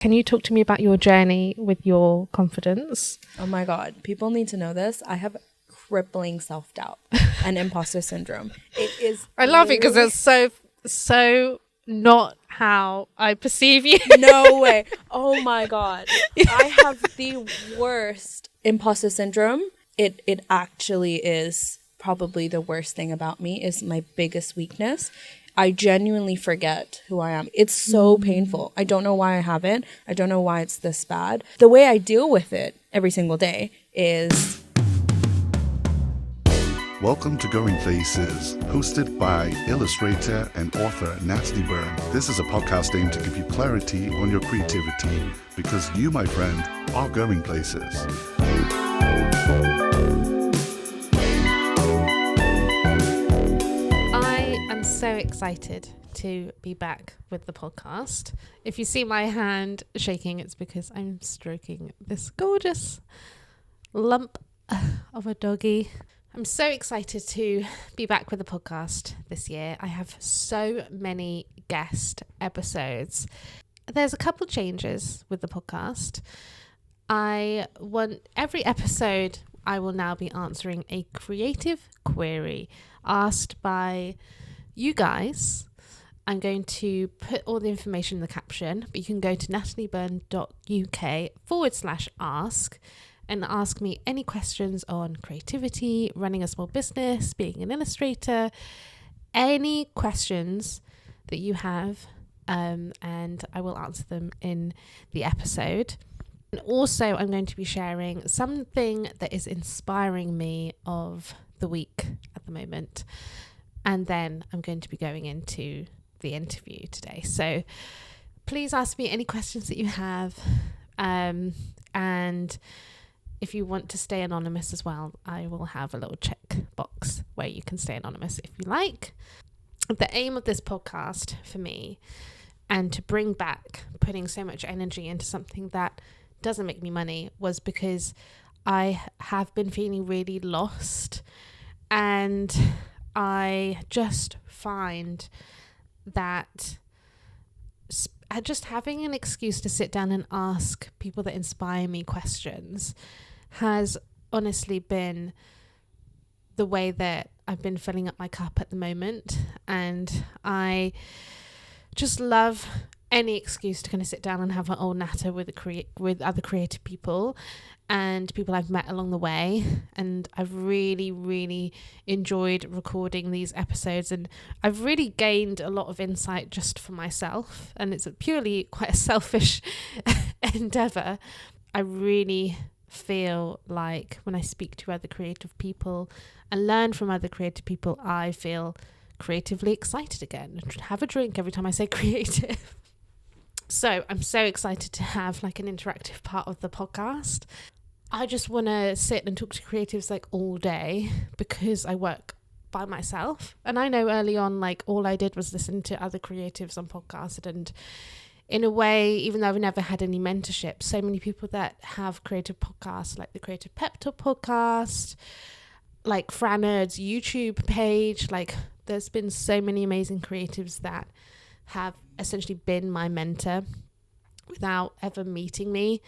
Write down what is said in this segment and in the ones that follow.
Can you talk to me about your journey with your confidence? Oh my God, people need to know this. I have crippling self-doubt and imposter syndrome. It is. I love it because it's so not how I perceive you. No way. Oh my God. I have the worst imposter syndrome. It actually is probably the worst thing about me, is my biggest weakness. I genuinely forget who I am. It's so painful. I don't know why I have it. I don't know why it's this bad. The way I deal with it every single day is... Welcome to Going Places, hosted by illustrator and author Natalie Byrne. This is a podcast aimed to give you clarity on your creativity, because you, my friend, are going places. I'm so excited to be back with the podcast. If you see my hand shaking, it's because I'm stroking this gorgeous lump of a doggy. I'm so excited to be back with the podcast this year. I have so many guest episodes. There's a couple changes with the podcast. I want every episode, I will now be answering a creative query asked by you guys. I'm going to put all the information in the caption, but you can go to nataliebyrne.uk/ask and ask me any questions on creativity, running a small business, being an illustrator, any questions that you have, and I will answer them in the episode. And also, I'm going to be sharing something that is inspiring me of the week at the moment. And then I'm going to be going into the interview today. So please ask me any questions that you have. And if you want to stay anonymous as well, I will have a little check box where you can stay anonymous if you like. The aim of this podcast for me, and to bring back putting so much energy into something that doesn't make me money, was because I have been feeling really lost, and I just find that just having an excuse to sit down and ask people that inspire me questions has honestly been the way that I've been filling up my cup at the moment. And I just love any excuse to kind of sit down and have an old natter with other creative people and people I've met along the way. And I've really, really enjoyed recording these episodes, and I've really gained a lot of insight just for myself, and it's purely quite a selfish endeavor. I really feel like when I speak to other creative people and learn from other creative people, I feel creatively excited again. Have a drink every time I say creative. So I'm so excited to have like an interactive part of the podcast. I just want to sit and talk to creatives like all day because I work by myself. And I know early on, like all I did was listen to other creatives on podcasts. And in a way, even though I've never had any mentorship, so many people that have creative podcasts, like the Creative Pep Talk podcast, like Franerd's YouTube page, like there's been so many amazing creatives that have essentially been my mentor without ever meeting me,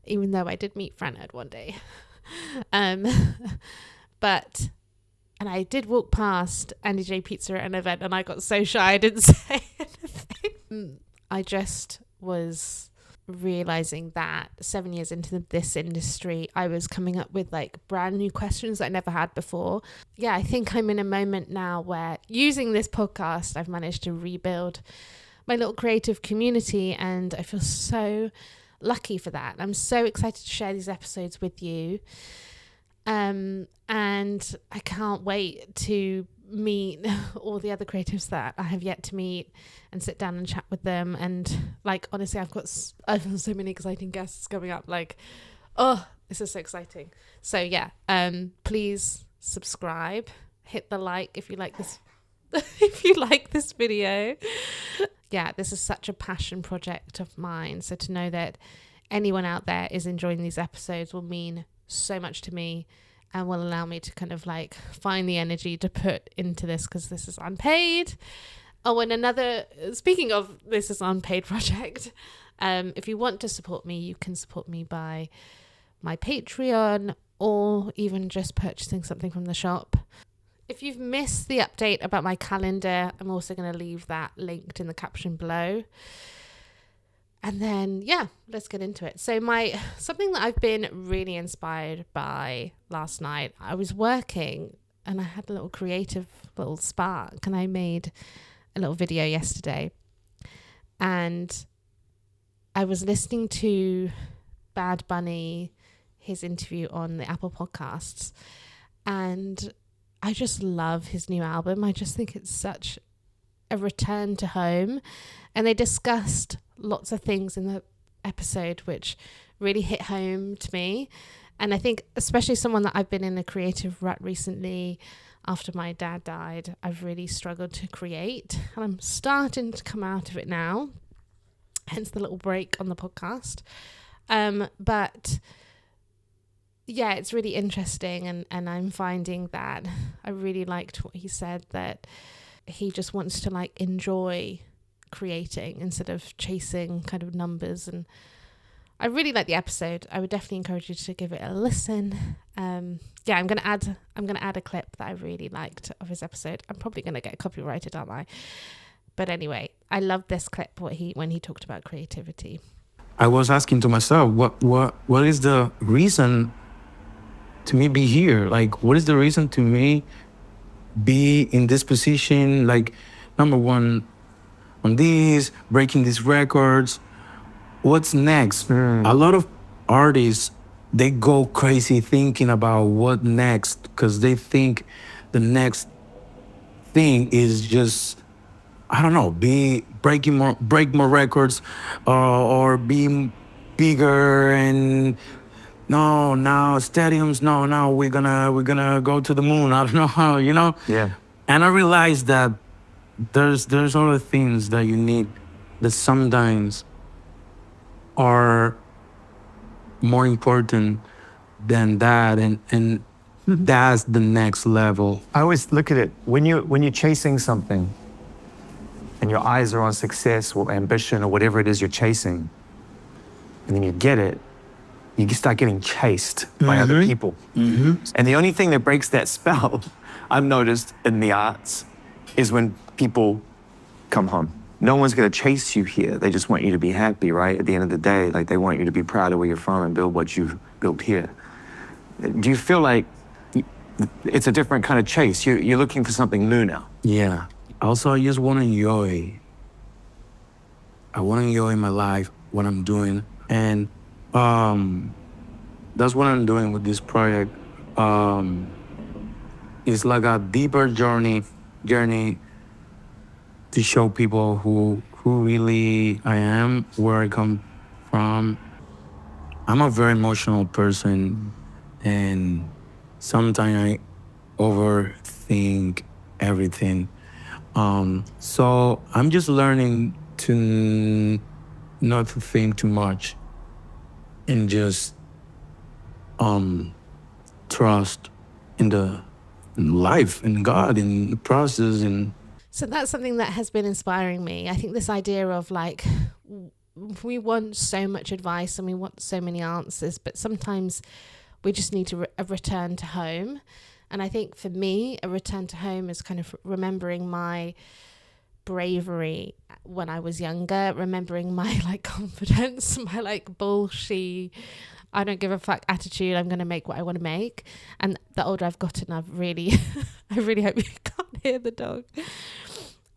even though I did meet Franerd one day. But I did walk past Andy J Pizza at an event and I got so shy I didn't say anything. I just was realizing that 7 years into this industry, I was coming up with like brand new questions that I never had before. Yeah, I think I'm in a moment now where using this podcast, I've managed to rebuild my little creative community, and I feel so lucky for that. I'm so excited to share these episodes with you. And I can't wait to meet all the other creatives that I have yet to meet and sit down and chat with them. And like, honestly, I've got so many exciting guests coming up. Like, oh, this is so exciting. So yeah, please subscribe, hit the like if you like this, if you like this video. Yeah, this is such a passion project of mine. So to know that anyone out there is enjoying these episodes will mean so much to me and will allow me to kind of like find the energy to put into this, because this is unpaid. Oh, and speaking of this is unpaid project, If you want to support me, you can support me by my Patreon or even just purchasing something from the shop. If you've missed the update about my calendar, I'm also going to leave that linked in the caption below. And then, let's get into it. So something that I've been really inspired by last night, I was working and I had a little creative little spark, and I made a little video yesterday. And I was listening to Bad Bunny, his interview on the Apple Podcasts, and I just love his new album. I just think it's such a return to home, and they discussed lots of things in the episode which really hit home to me. And I think especially someone that I've been in a creative rut recently after my dad died, I've really struggled to create, and I'm starting to come out of it now, hence the little break on the podcast. But yeah, it's really interesting, and I'm finding that I really liked what he said, that he just wants to like enjoy creating instead of chasing kind of numbers. And I really like the episode. I would definitely encourage you to give it a listen. I'm gonna add a clip that I really liked of his episode. I'm probably gonna get copyrighted, aren't I? But anyway, I love this clip when he talked about creativity. I was asking to myself, what is the reason to me be here? Like, what is the reason to me be in this position? Like, number one, on these, breaking these records. What's next? A lot of artists, they go crazy thinking about what next, because they think the next thing is just, I don't know, break more records, or be bigger, and no, now stadiums, no, we're gonna go to the moon. I don't know how, Yeah. And I realized that there's other things that you need that sometimes are more important than that, and that's the next level. I always look at it when you're chasing something and your eyes are on success or ambition or whatever it is you're chasing, and then you get it, you start getting chased by other people. Mm-hmm. And the only thing that breaks that spell, I've noticed in the arts, is when people come home. No one's gonna chase you here. They just want you to be happy, right? At the end of the day, like, they want you to be proud of where you're from and build what you've built here. Do you feel like it's a different kind of chase? You're looking for something new now? Yeah. Also, I just want to enjoy. I want to enjoy my life, what I'm doing. And that's what I'm doing with this project. It's like a deeper journey to show people who really I am, where I come from. I'm a very emotional person, and sometimes I overthink everything. So I'm just learning to not to think too much and just trust in life, in God, in the process. And so that's something that has been inspiring me. I think this idea of like, we want so much advice and we want so many answers, but sometimes we just need to return to home. And I think for me, a return to home is kind of remembering my bravery when I was younger, remembering my like confidence, my like bullshit, I don't give a fuck attitude. I'm going to make what I want to make. And the older I've gotten, I really hope you can't hear the dog.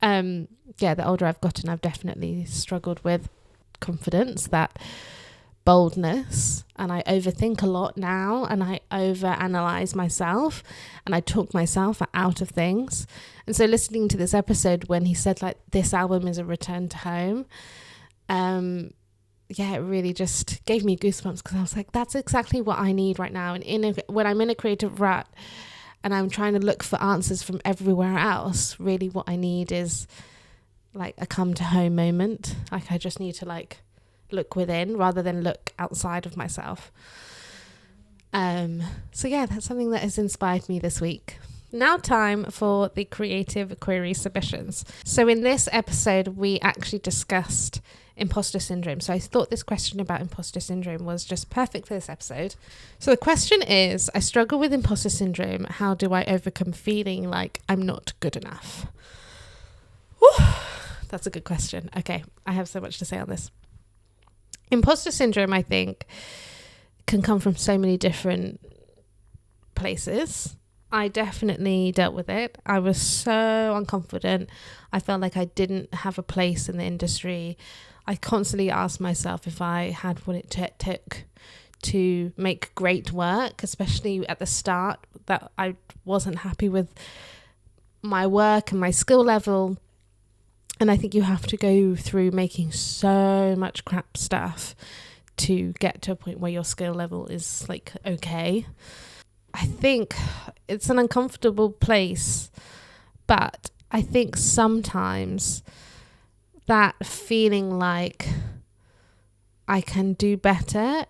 The older I've gotten, I've definitely struggled with confidence, that boldness, and I overthink a lot now, and I overanalyze myself, and I talk myself out of things. And so listening to this episode when he said like this album is a return to home, it really just gave me goosebumps, because I was like, that's exactly what I need right now. And when I'm in a creative rut and I'm trying to look for answers from everywhere else, really what I need is like a come to home moment. Like I just need to like look within rather than look outside of myself. That's something that has inspired me this week. Now time for the creative query submissions. So in this episode, we actually discussed imposter syndrome. So I thought this question about imposter syndrome was just perfect for this episode. So the question is, I struggle with imposter syndrome. How do I overcome feeling like I'm not good enough? Whew, that's a good question. Okay, I have so much to say on this. Imposter syndrome, I think, can come from so many different places. I definitely dealt with it. I was so unconfident. I felt like I didn't have a place in the industry. I constantly asked myself if I had what it took to make great work, especially at the start, that I wasn't happy with my work and my skill level. And I think you have to go through making so much crap stuff to get to a point where your skill level is like okay. I think it's an uncomfortable place, but I think sometimes that feeling like I can do better,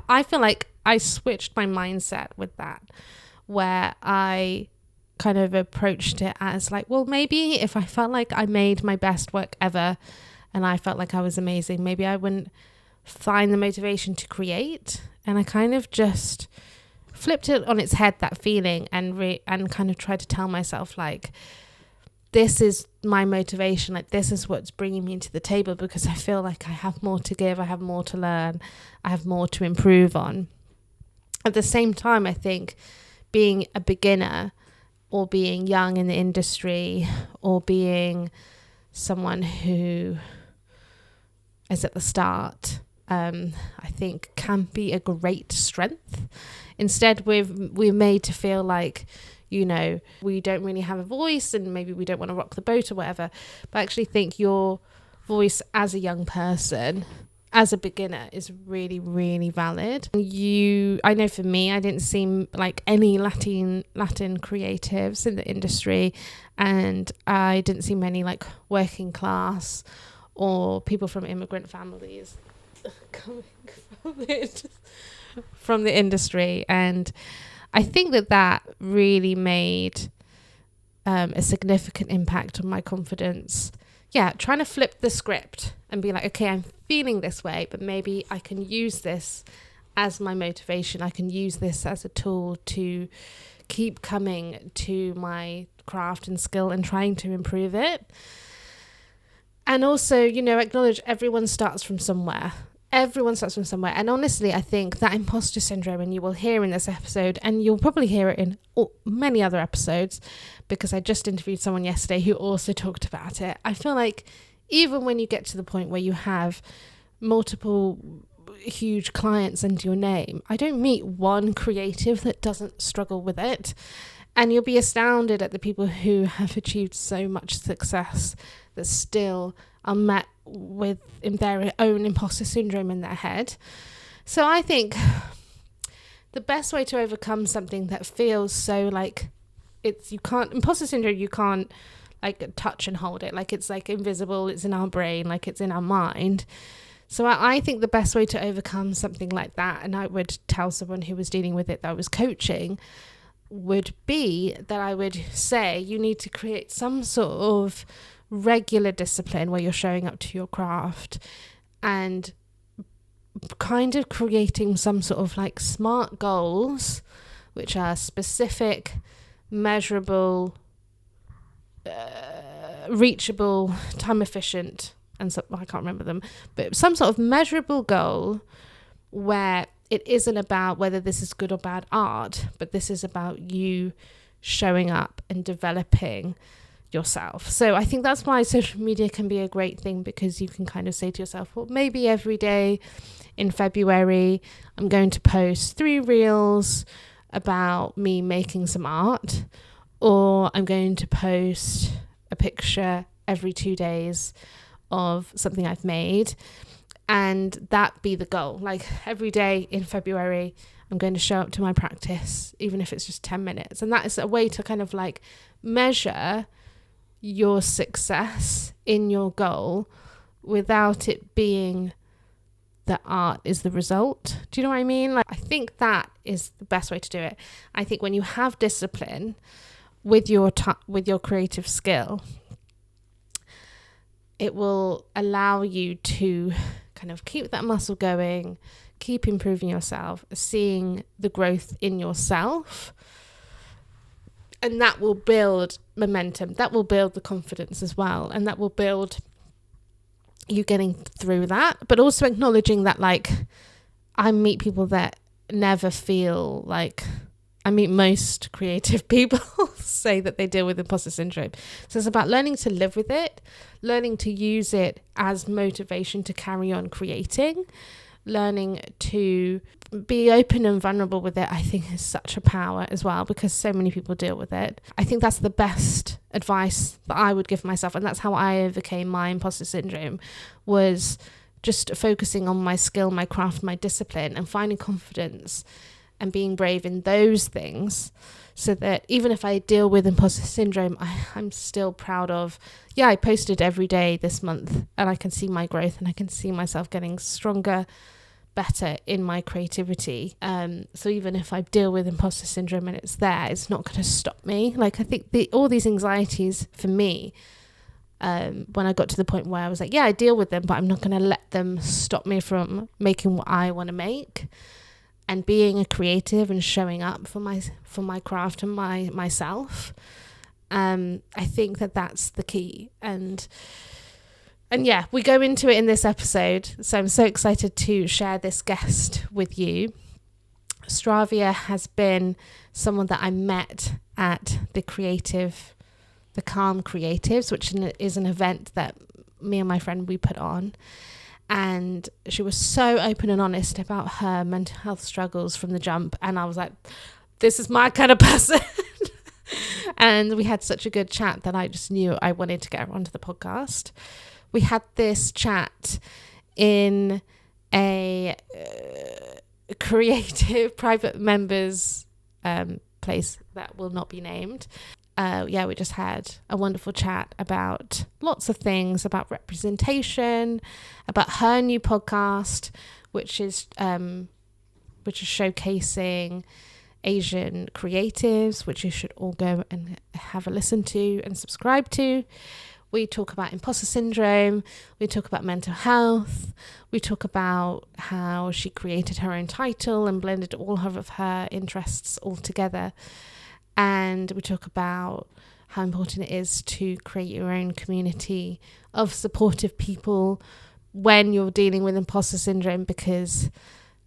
I feel like I switched my mindset with that, where I kind of approached it as like, well, maybe if I felt like I made my best work ever and I felt like I was amazing, maybe I wouldn't find the motivation to create. And I kind of just flipped it on its head, that feeling, and kind of tried to tell myself like, this is my motivation, like this is what's bringing me to the table, because I feel like I have more to give, I have more to learn, I have more to improve on. At the same time, I think being a beginner or being young in the industry or being someone who is at the start, I think can be a great strength. Instead, we're made to feel like, you know, we don't really have a voice and maybe we don't want to rock the boat or whatever. But I actually think your voice as a young person, as a beginner, is really, really valid. I know for me, I didn't seem like any Latin creatives in the industry, and I didn't see many like working class or people from immigrant families coming from the industry. And I think that really made a significant impact on my confidence. Yeah, trying to flip the script and be like, okay, I'm feeling this way, but maybe I can use this as my motivation. I can use this as a tool to keep coming to my craft and skill and trying to improve it. And also, you know, acknowledge everyone starts from somewhere. And honestly, I think that imposter syndrome, and you will hear in this episode, and you'll probably hear it in many other episodes, because I just interviewed someone yesterday who also talked about it. I feel like even when you get to the point where you have multiple huge clients under your name, I don't meet one creative that doesn't struggle with it. And you'll be astounded at the people who have achieved so much success that still are met with their own imposter syndrome in their head. So I think the best way to overcome something that feels so like imposter syndrome, you can't like touch and hold it, like it's like invisible, it's in our brain, like it's in our mind. So I think the best way to overcome something like that, and I would tell someone who was dealing with it that I was coaching, would be that I would say you need to create some sort of regular discipline where you're showing up to your craft and kind of creating some sort of like SMART goals, which are specific, measurable, reachable, time efficient, and so I can't remember them, but some sort of measurable goal where it isn't about whether this is good or bad art, but this is about you showing up and developing yourself. So I think that's why social media can be a great thing, because you can kind of say to yourself, well, maybe every day in February I'm going to post 3 reels about me making some art, or I'm going to post a picture every 2 days of something I've made, and that be the goal. Like every day in February I'm going to show up to my practice, even if it's just 10 minutes. And that is a way to kind of like measure your success in your goal without it being that art is the result. Do you know what I mean? Like, I think that is the best way to do it. I think when you have discipline with your creative skill, it will allow you to kind of keep that muscle going, keep improving yourself, seeing the growth in yourself. And that will build momentum. That will build the confidence as well. And that will build you getting through that. But also acknowledging that, like, I meet people that never feel like... I meet most creative people say that they deal with imposter syndrome. So it's about learning to live with it, learning to use it as motivation to carry on creating, learning to be open and vulnerable with it. I think is such a power as well, because so many people deal with it. I think that's the best advice that I would give myself, and that's how I overcame my imposter syndrome, was just focusing on my skill, my craft, my discipline, and finding confidence and being brave in those things, so that even if I deal with imposter syndrome, I'm still proud of, I posted every day this month, and I can see my growth, and I can see myself getting stronger, better in my creativity. So even if I deal with imposter syndrome and it's there, it's not going to stop me. Like, I think all these anxieties for me, when I got to the point where I was like, I deal with them, but I'm not going to let them stop me from making what I want to make. And being a creative and showing up for my craft and myself, I think that's the key. And we go into it in this episode. So I'm so excited to share this guest with you. Sravya has been someone that I met at the Calm Creatives, which is an event that me and my friend we put on. And she was so open and honest about her mental health struggles from the jump. And I was like, this is my kind of person. And we had such a good chat that I just knew I wanted to get her onto the podcast. We had this chat in a creative private members place that will not be named. We just had a wonderful chat about lots of things, about representation, about her new podcast, which is showcasing Asian creatives, which you should all go and have a listen to and subscribe to. We talk about imposter syndrome. We talk about mental health. We talk about how she created her own title and blended all of her interests all together. And we talk about how important it is to create your own community of supportive people when you're dealing with imposter syndrome, because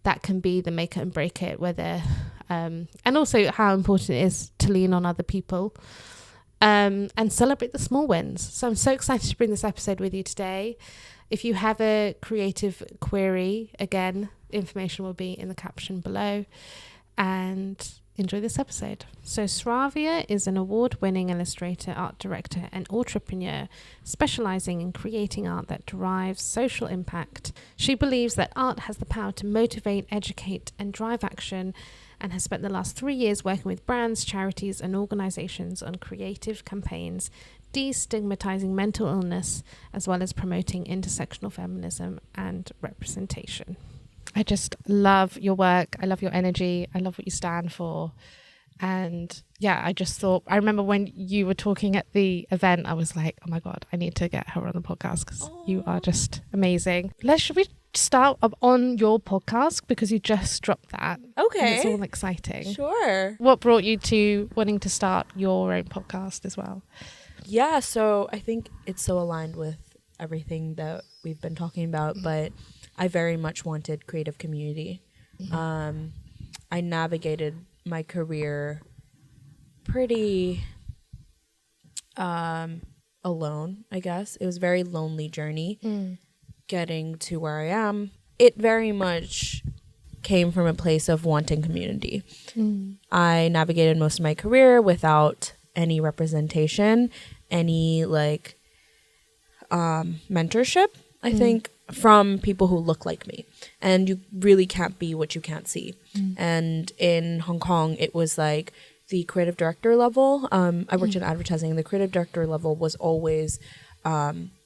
that can be the make it and break it, whether and also how important it is to lean on other people and celebrate the small wins. So I'm so excited to bring this episode with you today. If you have a creative query, again, information will be in the caption below. And enjoy this episode. So Sravya is an award-winning illustrator, art director, and entrepreneur, specializing in creating art that derives social impact. She believes that art has the power to motivate, educate, and drive action, and has spent the last 3 years working with brands, charities, and organizations on creative campaigns, destigmatizing mental illness, as well as promoting intersectional feminism and representation. I just love your work. I love your energy. I love what you stand for. And I just thought, I remember when you were talking at the event, I was like, oh my God, I need to get her on the podcast because you are just amazing. Should we start up on your podcast, because you just dropped that? Okay. And it's all exciting. Sure. What brought you to wanting to start your own podcast as well? Yeah, so I think it's so aligned with everything that we've been talking about, but I very much wanted creative community. I navigated my career pretty alone, I guess. It was a very lonely journey getting to where I am. It very much came from a place of wanting community. I navigated most of my career without any representation, any mentorship, I think, from people who look like me. And you really can't be what you can't see. And in Hong Kong, it was like the creative director level. I worked in advertising. The creative director level was always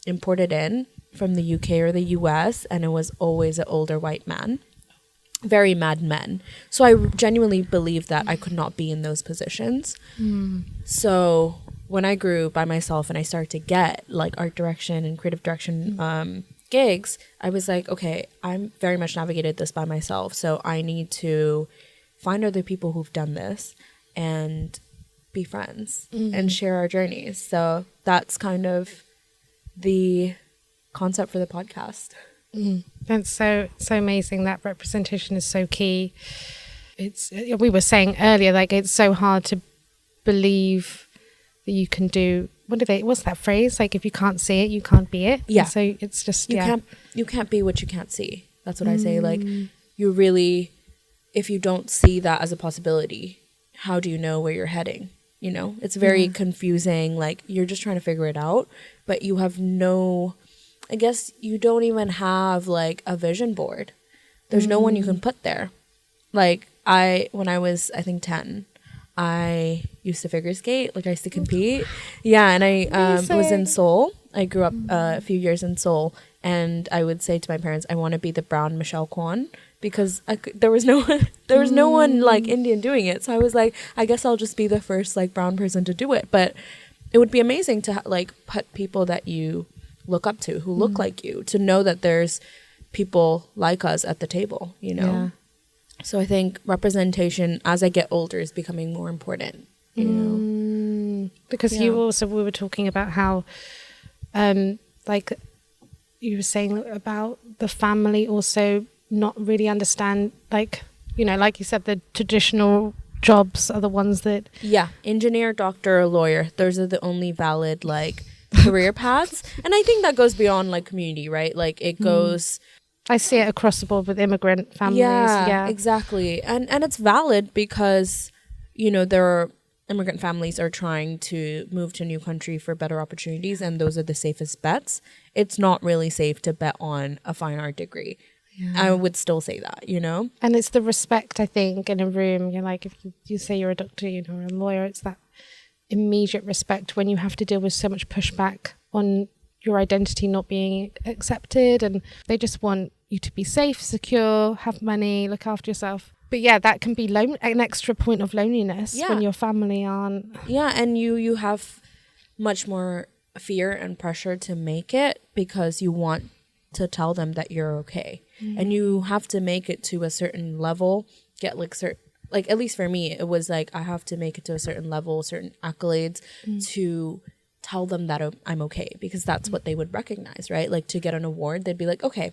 imported in from the UK or the US, and it was always an older white man. Very mad men. So I genuinely believed that I could not be in those positions. So when I grew by myself and I started to get like art direction and creative direction gigs, I was like, okay, I'm very much navigated this by myself. So I need to find other people who've done this and be friends and share our journeys. So that's kind of the concept for the podcast. That's so amazing. That representation is so key. We were saying earlier, like, it's so hard to believe that you can do, what's that phrase, like, if you can't see it, you can't be it. Yeah. And so it's just you can't be what you can't see. That's what I say. Like, you really, if you don't see that as a possibility, how do you know where you're heading? You know, it's very confusing. Like, you're just trying to figure it out, but you have no, I guess you don't even have like a vision board. There's no one you can put there. Like, when I was, I think 10, I used to figure skate. Like, I used to compete. Yeah. And I was in Seoul. I grew up a few years in Seoul, and I would say to my parents, I want to be the brown Michelle Kwan, because there was no one like Indian doing it. So I was like, I guess I'll just be the first like brown person to do it. But it would be amazing to like put people that you look up to, who look like you, to know that there's people like us at the table, you know? Yeah. So I think representation as I get older is becoming more important, you know? Because we were talking about how, like you were saying about the family also not really understand, like, you know, like you said, the traditional jobs are the ones that... Yeah, engineer, doctor, lawyer. Those are the only valid, like, career paths. And I think that goes beyond, like, community, right? Like, it goes... I see it across the board with immigrant families. Yeah, exactly. And it's valid because, you know, there are immigrant families are trying to move to a new country for better opportunities, and those are the safest bets. It's not really safe to bet on a fine art degree. Yeah. I would still say that, you know? And it's the respect, I think, in a room. You're like, if you say you're a doctor, you know, or a lawyer, it's that immediate respect when you have to deal with so much pushback on your identity not being accepted, and they just want you to be safe, secure, have money, look after yourself. But yeah, that can be an extra point of loneliness when your family aren't. Yeah, and you have much more fear and pressure to make it because you want to tell them that you're okay. And you have to make it to a certain level, get like like, at least for me, it was like I have to make it to a certain level, certain accolades to tell them that I'm okay, because that's what they would recognize, right? Like, to get an award, they'd be like, okay,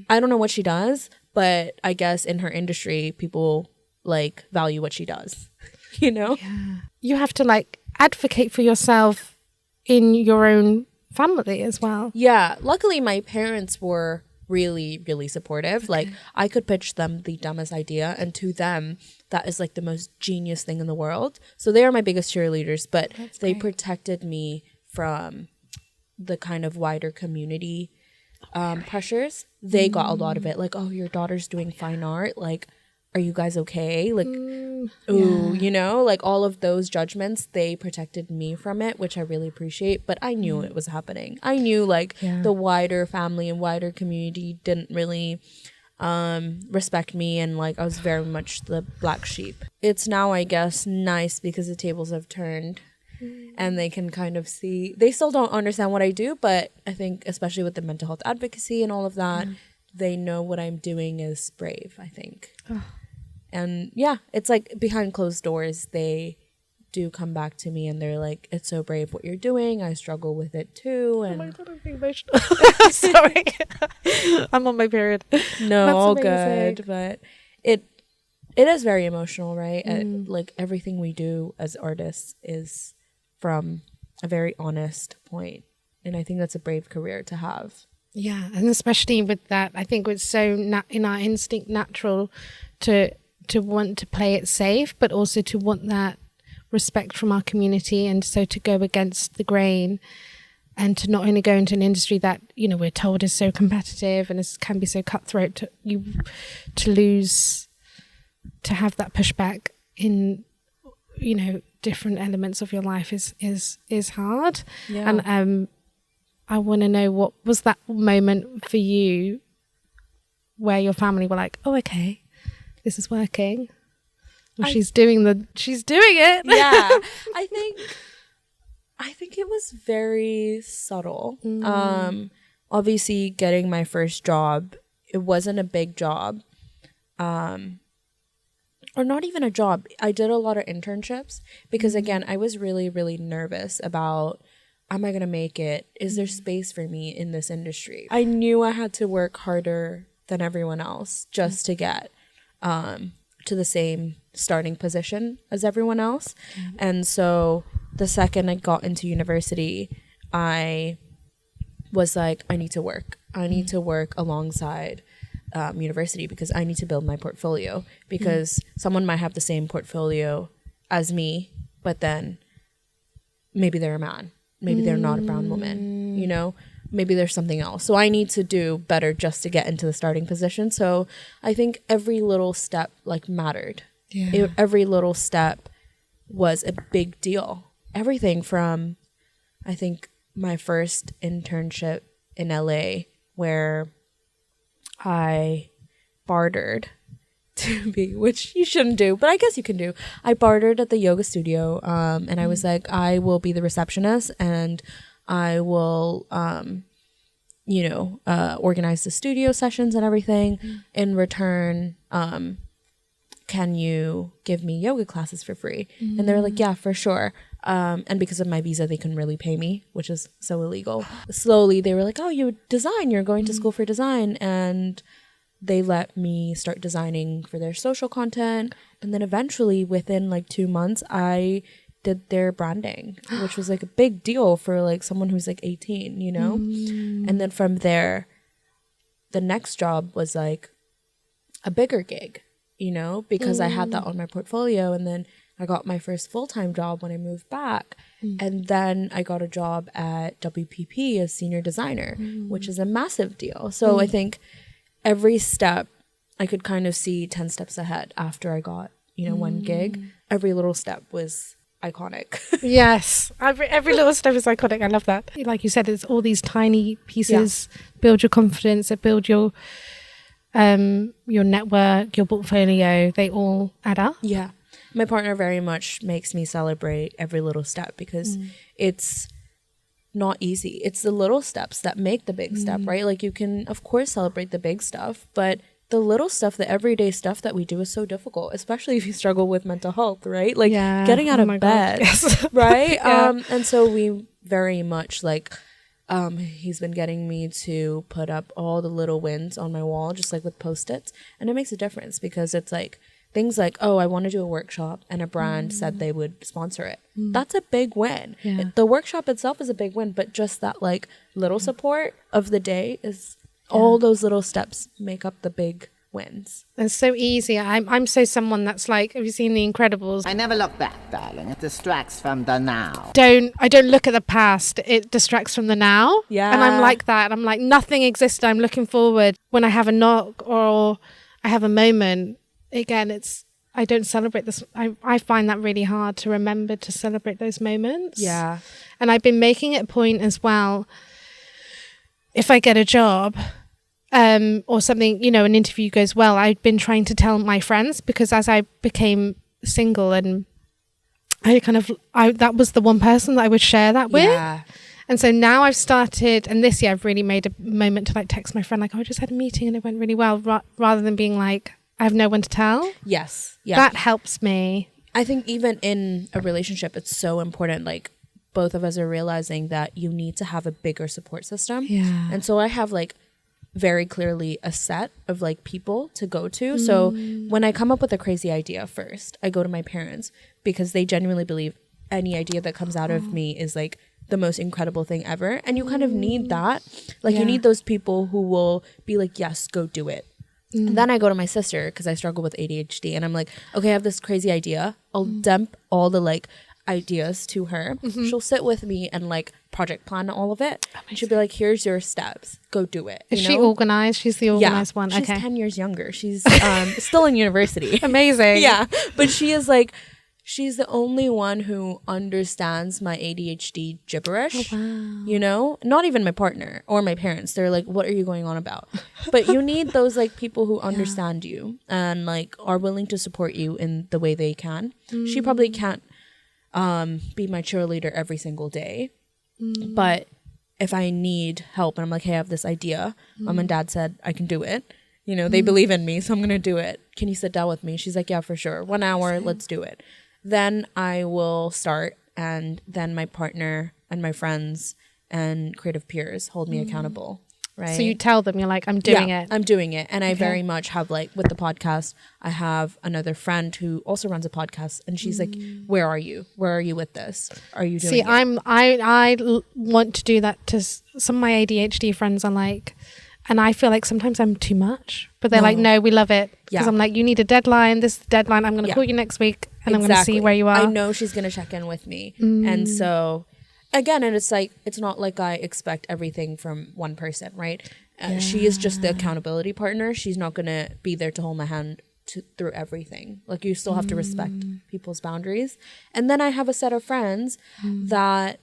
I don't know what she does, but I guess in her industry, people like value what she does, you know? Yeah. You have to like advocate for yourself in your own family as well. Yeah. Luckily, my parents were really, really supportive. Okay. Like, I could pitch them the dumbest idea, and to them, that is like the most genius thing in the world. So they are my biggest cheerleaders, but they protected me from the kind of wider community pressures. They got a lot of it. Like, oh, your daughter's doing fine art. Like, are you guys okay? Like, you know, like all of those judgments, they protected me from it, which I really appreciate. But I knew it was happening. I knew like the wider family and wider community didn't really respect me, and like I was very much the black sheep. It's now, I guess, nice because the tables have turned and they can kind of see. They still don't understand what I do, but I think especially with the mental health advocacy and all of that, they know what I'm doing is brave, I think. And yeah, it's like behind closed doors, they do come back to me and they're like, it's so brave what you're doing. I struggle with it too. And oh my God, I'm being emotional. Sorry. I'm on my period. No, that's all amazing. Good. But it is very emotional, right? Like, everything we do as artists is from a very honest point. And I think that's a brave career to have. Yeah. And especially with that, I think it's so in our instinct natural to want to play it safe, but also to want that respect from our community, and so to go against the grain, and to not only go into an industry that, you know, we're told is so competitive and can be so cutthroat, to have that pushback in, you know, different elements of your life is hard. And I want to know, what was that moment for you where your family were like, oh, okay, this is working. Well, she's doing it. Yeah. I think I think it was very subtle. Obviously, getting my first job, it wasn't a big job. Or not even a job. I did a lot of internships because, again, I was really, really nervous about, am I going to make it? Is there space for me in this industry? I knew I had to work harder than everyone else just to get to the same starting position as everyone else. And so the second I got into university, I was like, I need to work. I need to work alongside university because I need to build my portfolio, because someone might have the same portfolio as me, but then maybe they're a man, maybe they're not a brown woman, you know, maybe there's something else. So I need to do better just to get into the starting position. So I think every little step like mattered. Every little step was a big deal. Everything from, I think, my first internship in LA, where I bartered to be, which you shouldn't do, but I guess you can do. I bartered at the yoga studio, and I was like, I will be the receptionist, and I will, organize the studio sessions and everything. In return, can you give me yoga classes for free? And they were like, yeah, for sure. And because of my visa, they couldn't really pay me, which is so illegal. Slowly, they were like, oh, you design, you're going to school for design. And they let me start designing for their social content. And then eventually, within like 2 months, I did their branding, which was like a big deal for like someone who's like 18, you know? And then from there, the next job was like a bigger gig, you know, because I had that on my portfolio. And then I got my first full-time job when I moved back. And then I got a job at WPP as senior designer, which is a massive deal. So I think every step I could kind of see 10 steps ahead after I got, you know, one gig. Every little step was iconic. Yes, every little step is iconic. I love that. Like you said, it's all these tiny pieces build your confidence, that build your network, your portfolio. They all add up. Yeah. My partner very much makes me celebrate every little step, because it's not easy. It's the little steps that make the big step, right? Like, you can, of course, celebrate the big stuff, but the little stuff, the everyday stuff that we do is so difficult, especially if you struggle with mental health, right? Like getting out of bed, yes. Right? And so we very much like, he's been getting me to put up all the little wins on my wall, just like with Post-its. And it makes a difference, because it's like things like, oh, I want to do a workshop and a brand said they would sponsor it. That's a big win. The workshop itself is a big win, but just that like little support of the day is all those little steps make up the big wins. It's so easy. I'm so someone that's like, have you seen The Incredibles? I never look back, darling. It distracts from the now. I don't look at the past. It distracts from the now. Yeah. And I'm like that. I'm like, nothing exists. I'm looking forward. When I have a knock or I have a moment, again, I don't celebrate this. I find that really hard to remember to celebrate those moments. Yeah. And I've been making it a point as well, if I get a job, or something, you know, an interview goes well, I've been trying to tell my friends, because as I became single, and that was the one person that I would share that with. Yeah. And so now I've started, and this year I've really made a moment to like text my friend, like, oh, I just had a meeting and it went really well, rather than being like, I have no one to tell. Yes. Yeah. That helps me. I think even in a relationship, it's so important. Like, both of us are realizing that you need to have a bigger support system. Yeah. And so I have like very clearly a set of like people to go to. So when I come up with a crazy idea first, I go to my parents, because they genuinely believe any idea that comes out of me is like the most incredible thing ever. And you kind of need that. Like you need those people who will be like, yes, go do it. And then I go to my sister, because I struggle with ADHD, and I'm like, okay, I have this crazy idea. I'll dump all the like ideas to her. She'll sit with me and like project plan all of it. And she'll be like, here's your steps, go do it. Is she organized? She's the organized one. She's okay. 10 years younger. She's still in university. Amazing. Yeah, but she is like, she's the only one who understands my ADHD gibberish. Oh, wow. You know, not even my partner or my parents. They're like, what are you going on about? But you need those like people who understand you and like are willing to support you in the way they can. She probably can't be my cheerleader every single day. But if I need help and I'm like, hey, I have this idea, mom and dad said I can do it. You know, they believe in me, so I'm going to do it. Can you sit down with me? She's like, yeah, for sure. 1 hour, let's do it. Then I will start, and then my partner and my friends and creative peers hold me accountable, right? So you tell them, you're like, I'm doing it. I'm doing it. And I very much have, like, with the podcast, I have another friend who also runs a podcast, and she's like, where are you? Where are you with this? Are you doing it? I want to do that to some of my ADHD friends. Are like, and I feel like sometimes I'm too much, but they're like, no, we love it. Because I'm like, you need a deadline. This is the deadline. I'm going to call you next week, and I'm going to see where you are. I know she's going to check in with me. And so, again, and it's like, it's not like I expect everything from one person, right? She is just the accountability partner. She's not going to be there to hold my hand through everything. Like, you still have to respect people's boundaries. And then I have a set of friends that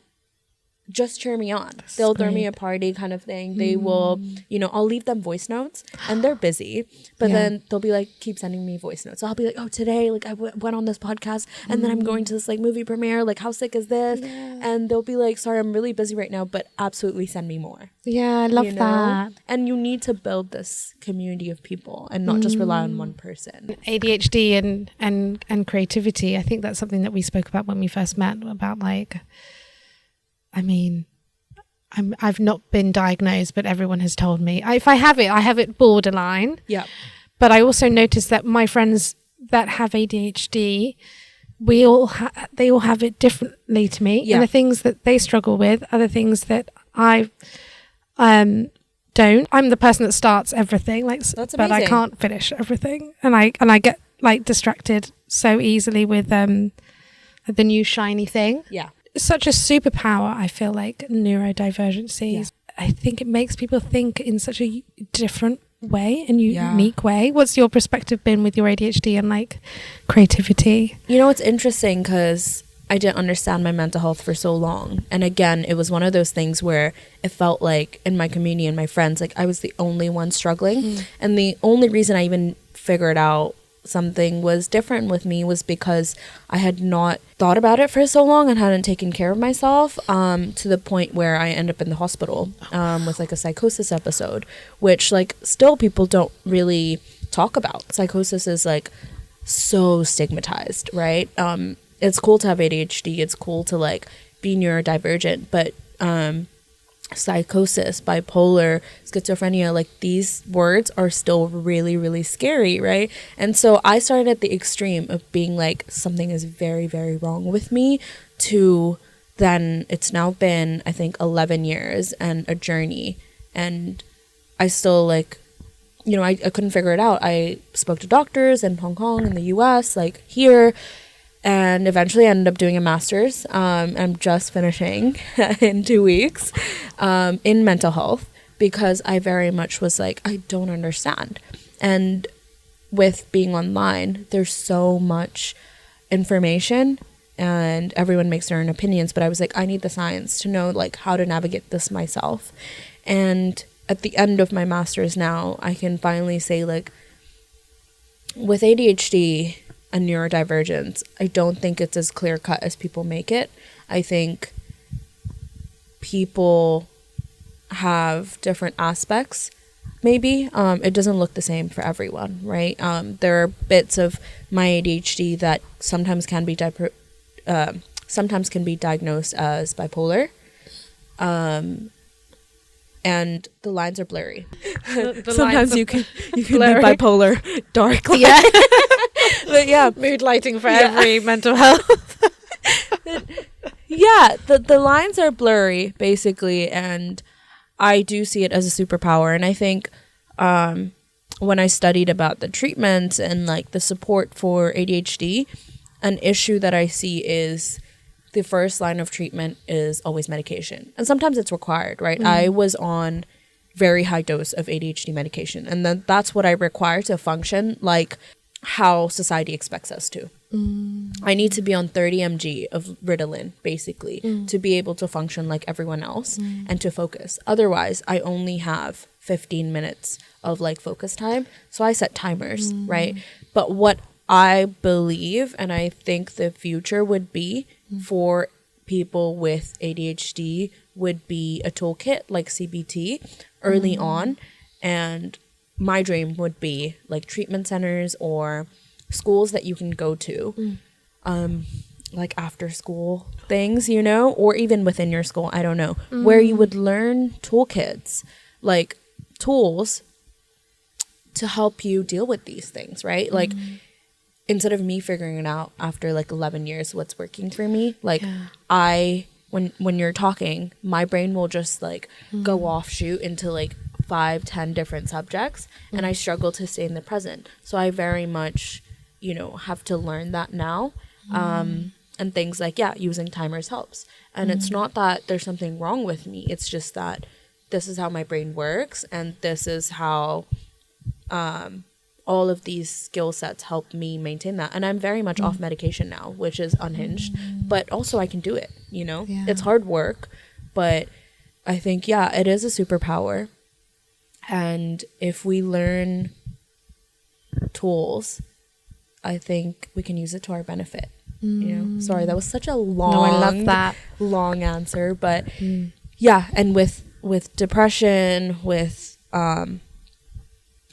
just cheer me on. They'll throw me a party kind of thing. They will, you know, I'll leave them voice notes, and they're busy, but then they'll be like, keep sending me voice notes. So I'll be like, oh, today, like, I went on this podcast, and then I'm going to this, like, movie premiere. Like, how sick is this? And they'll be like, sorry, I'm really busy right now, but absolutely send me more. Yeah, I love that. And you need to build this community of people and not just rely on one person. ADHD and creativity. I think that's something that we spoke about when we first met, about, like, I mean, I've not been diagnosed, but everyone has told me if I have it borderline. Yeah. But I also noticed that my friends that have ADHD, they all have it differently to me. Yeah. And the things that they struggle with are the things that I don't. I'm the person that starts everything, like, that's but I can't finish everything, and I get, like, distracted so easily with the new shiny thing. Yeah. Such a superpower, I feel like, neurodivergencies. Yeah. I think it makes people think in such a different way and unique way. What's your perspective been with your ADHD and, like, creativity? You know, it's interesting because I didn't understand my mental health for so long. And again, it was one of those things where it felt like in my community and my friends, like, I was the only one struggling. And the only reason I even figured out something was different with me was because I had not thought about it for so long and hadn't taken care of myself, to the point where I end up in the hospital with, like, a psychosis episode, which, like, still people don't really talk about. Psychosis is, like, so stigmatized, right? It's cool to have ADHD, it's cool to, like, be neurodivergent, but psychosis, bipolar, schizophrenia, like, these words are still really, really scary, right? And so I started at the extreme of being like, something is very, very wrong with me, to then it's now been, I think, 11 years and a journey, and I still, like, you know, I couldn't figure it out. I spoke to doctors in Hong Kong, in the US, like, here, and eventually I ended up doing a master's. I'm just finishing in 2 weeks in mental health, because I very much was like, I don't understand. And with being online, there's so much information and everyone makes their own opinions, but I was like, I need the science to know, like, how to navigate this myself. And at the end of my master's now, I can finally say, like, with ADHD and neurodivergence, I don't think it's as clear cut as people make it. I think people have different aspects, maybe. It doesn't look the same for everyone, right? There are bits of my ADHD that sometimes can be diagnosed as bipolar, and the lines are blurry. Sometimes you can be bipolar, dark. Yeah. But yeah, mood lighting for every mental health. Yeah, the lines are blurry, basically, and I do see it as a superpower. And I think when I studied about the treatments and, like, the support for ADHD, an issue that I see is the first line of treatment is always medication. And sometimes it's required, right? I was on very high dose of ADHD medication, and then that's what I require to function like how society expects us to. I need to be on 30 mg of Ritalin, basically, to be able to function like everyone else and to focus. Otherwise, I only have 15 minutes of, like, focus time. So I set timers, right? But what I believe and I think the future would be for people with ADHD would be a toolkit like CBT early on. And my dream would be like treatment centers or schools that you can go to, like after school things, you know, or even within your school, I don't know, where you would learn toolkits, like tools to help you deal with these things, right? Like instead of me figuring it out after like 11 years what's working for me, like when you're talking, my brain will just like go offshoot into like 5-10 different subjects, and I struggle to stay in the present. So I very much, you know, have to learn that now. And things like, using timers helps. And it's not that there's something wrong with me. It's just that this is how my brain works, and this is how all of these skill sets help me maintain that. And I'm very much off medication now, which is unhinged, but also I can do it, you know? It's hard work, but I think, it is a superpower. And if we learn tools, I think we can use it to our benefit. You know, sorry, that was such a long answer, but and with depression, with I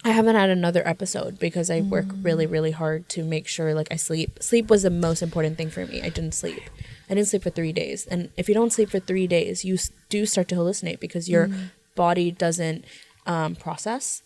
haven't had another episode because I work really, really hard to make sure like I sleep. Sleep was the most important thing for me. I didn't sleep for 3 days, and if you don't sleep for 3 days, you do start to hallucinate because your body doesn't process.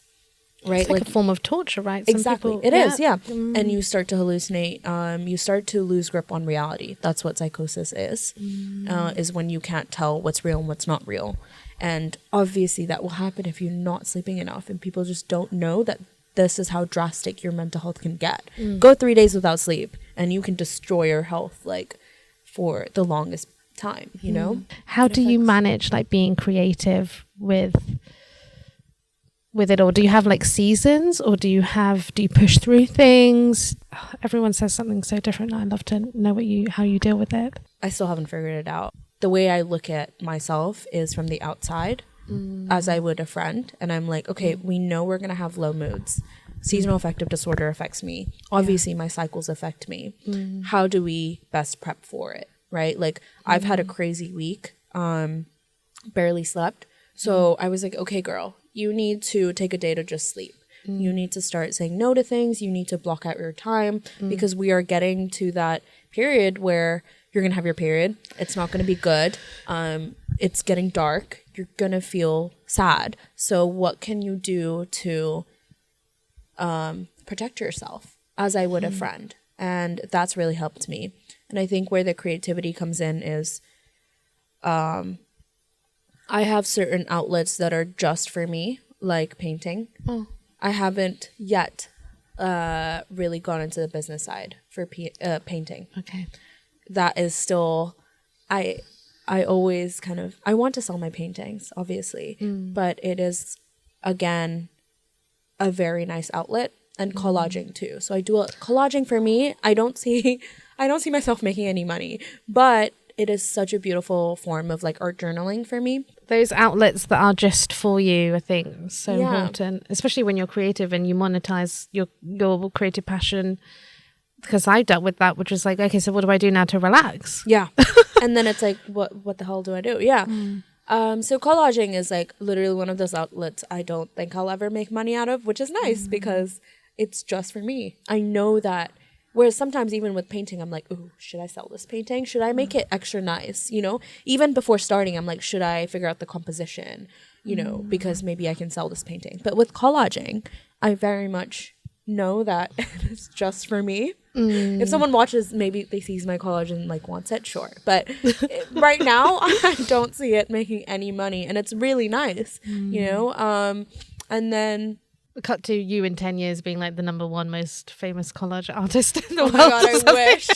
Right, it's like a form of torture, right? Exactly, it is. And you start to hallucinate. You start to lose grip on reality. That's what psychosis is. Is when you can't tell what's real and what's not real. And obviously, that will happen if you're not sleeping enough, and people just don't know that this is how drastic your mental health can get. Go 3 days without sleep, and you can destroy your health like for the longest time. You know. How do you manage like being creative with it, or do you have like seasons, or do you push through things? Everyone says something so different. I'd love to know how you deal with it. I still haven't figured it out. The way I look at myself is from the outside, as I would a friend, and I'm like, okay, we know we're gonna have low moods. Seasonal affective disorder affects me. Obviously, my cycles affect me. How do we best prep for it, right? Like I've had a crazy week, barely slept. So I was like, okay, girl, you need to take a day to just sleep. You need to start saying no to things. You need to block out your time because we are getting to that period where you're going to have your period. It's not going to be good. It's getting dark. You're going to feel sad. So what can you do to protect yourself as I would a friend? And that's really helped me. And I think where the creativity comes in is I have certain outlets that are just for me, like painting. I haven't yet really gone into the business side for painting. Okay. That is still, I always I want to sell my paintings, obviously, but it is, again, a very nice outlet, and collaging too. So I do collaging for me. I don't see myself making any money, but it is such a beautiful form of like art journaling for me. Those outlets that are just for you, I think, so important, especially when you're creative and you monetize your creative passion. Because I dealt with that, which was like, okay, so what do I do now to relax? Yeah. And then it's like, what the hell do I do? Yeah. So collaging is like literally one of those outlets I don't think I'll ever make money out of, which is nice because it's just for me. I know that. Whereas sometimes even with painting, I'm like, ooh, should I sell this painting? Should I make it extra nice? You know, even before starting, I'm like, should I figure out the composition? You know, because maybe I can sell this painting. But with collaging, I very much know that it's just for me. If someone watches, maybe they sees my collage and like wants it, sure. But right now, I don't see it making any money, and it's really nice, you know. And then cut to you in 10 years being like the #1 most famous collage artist in the world. Oh my god, I wish.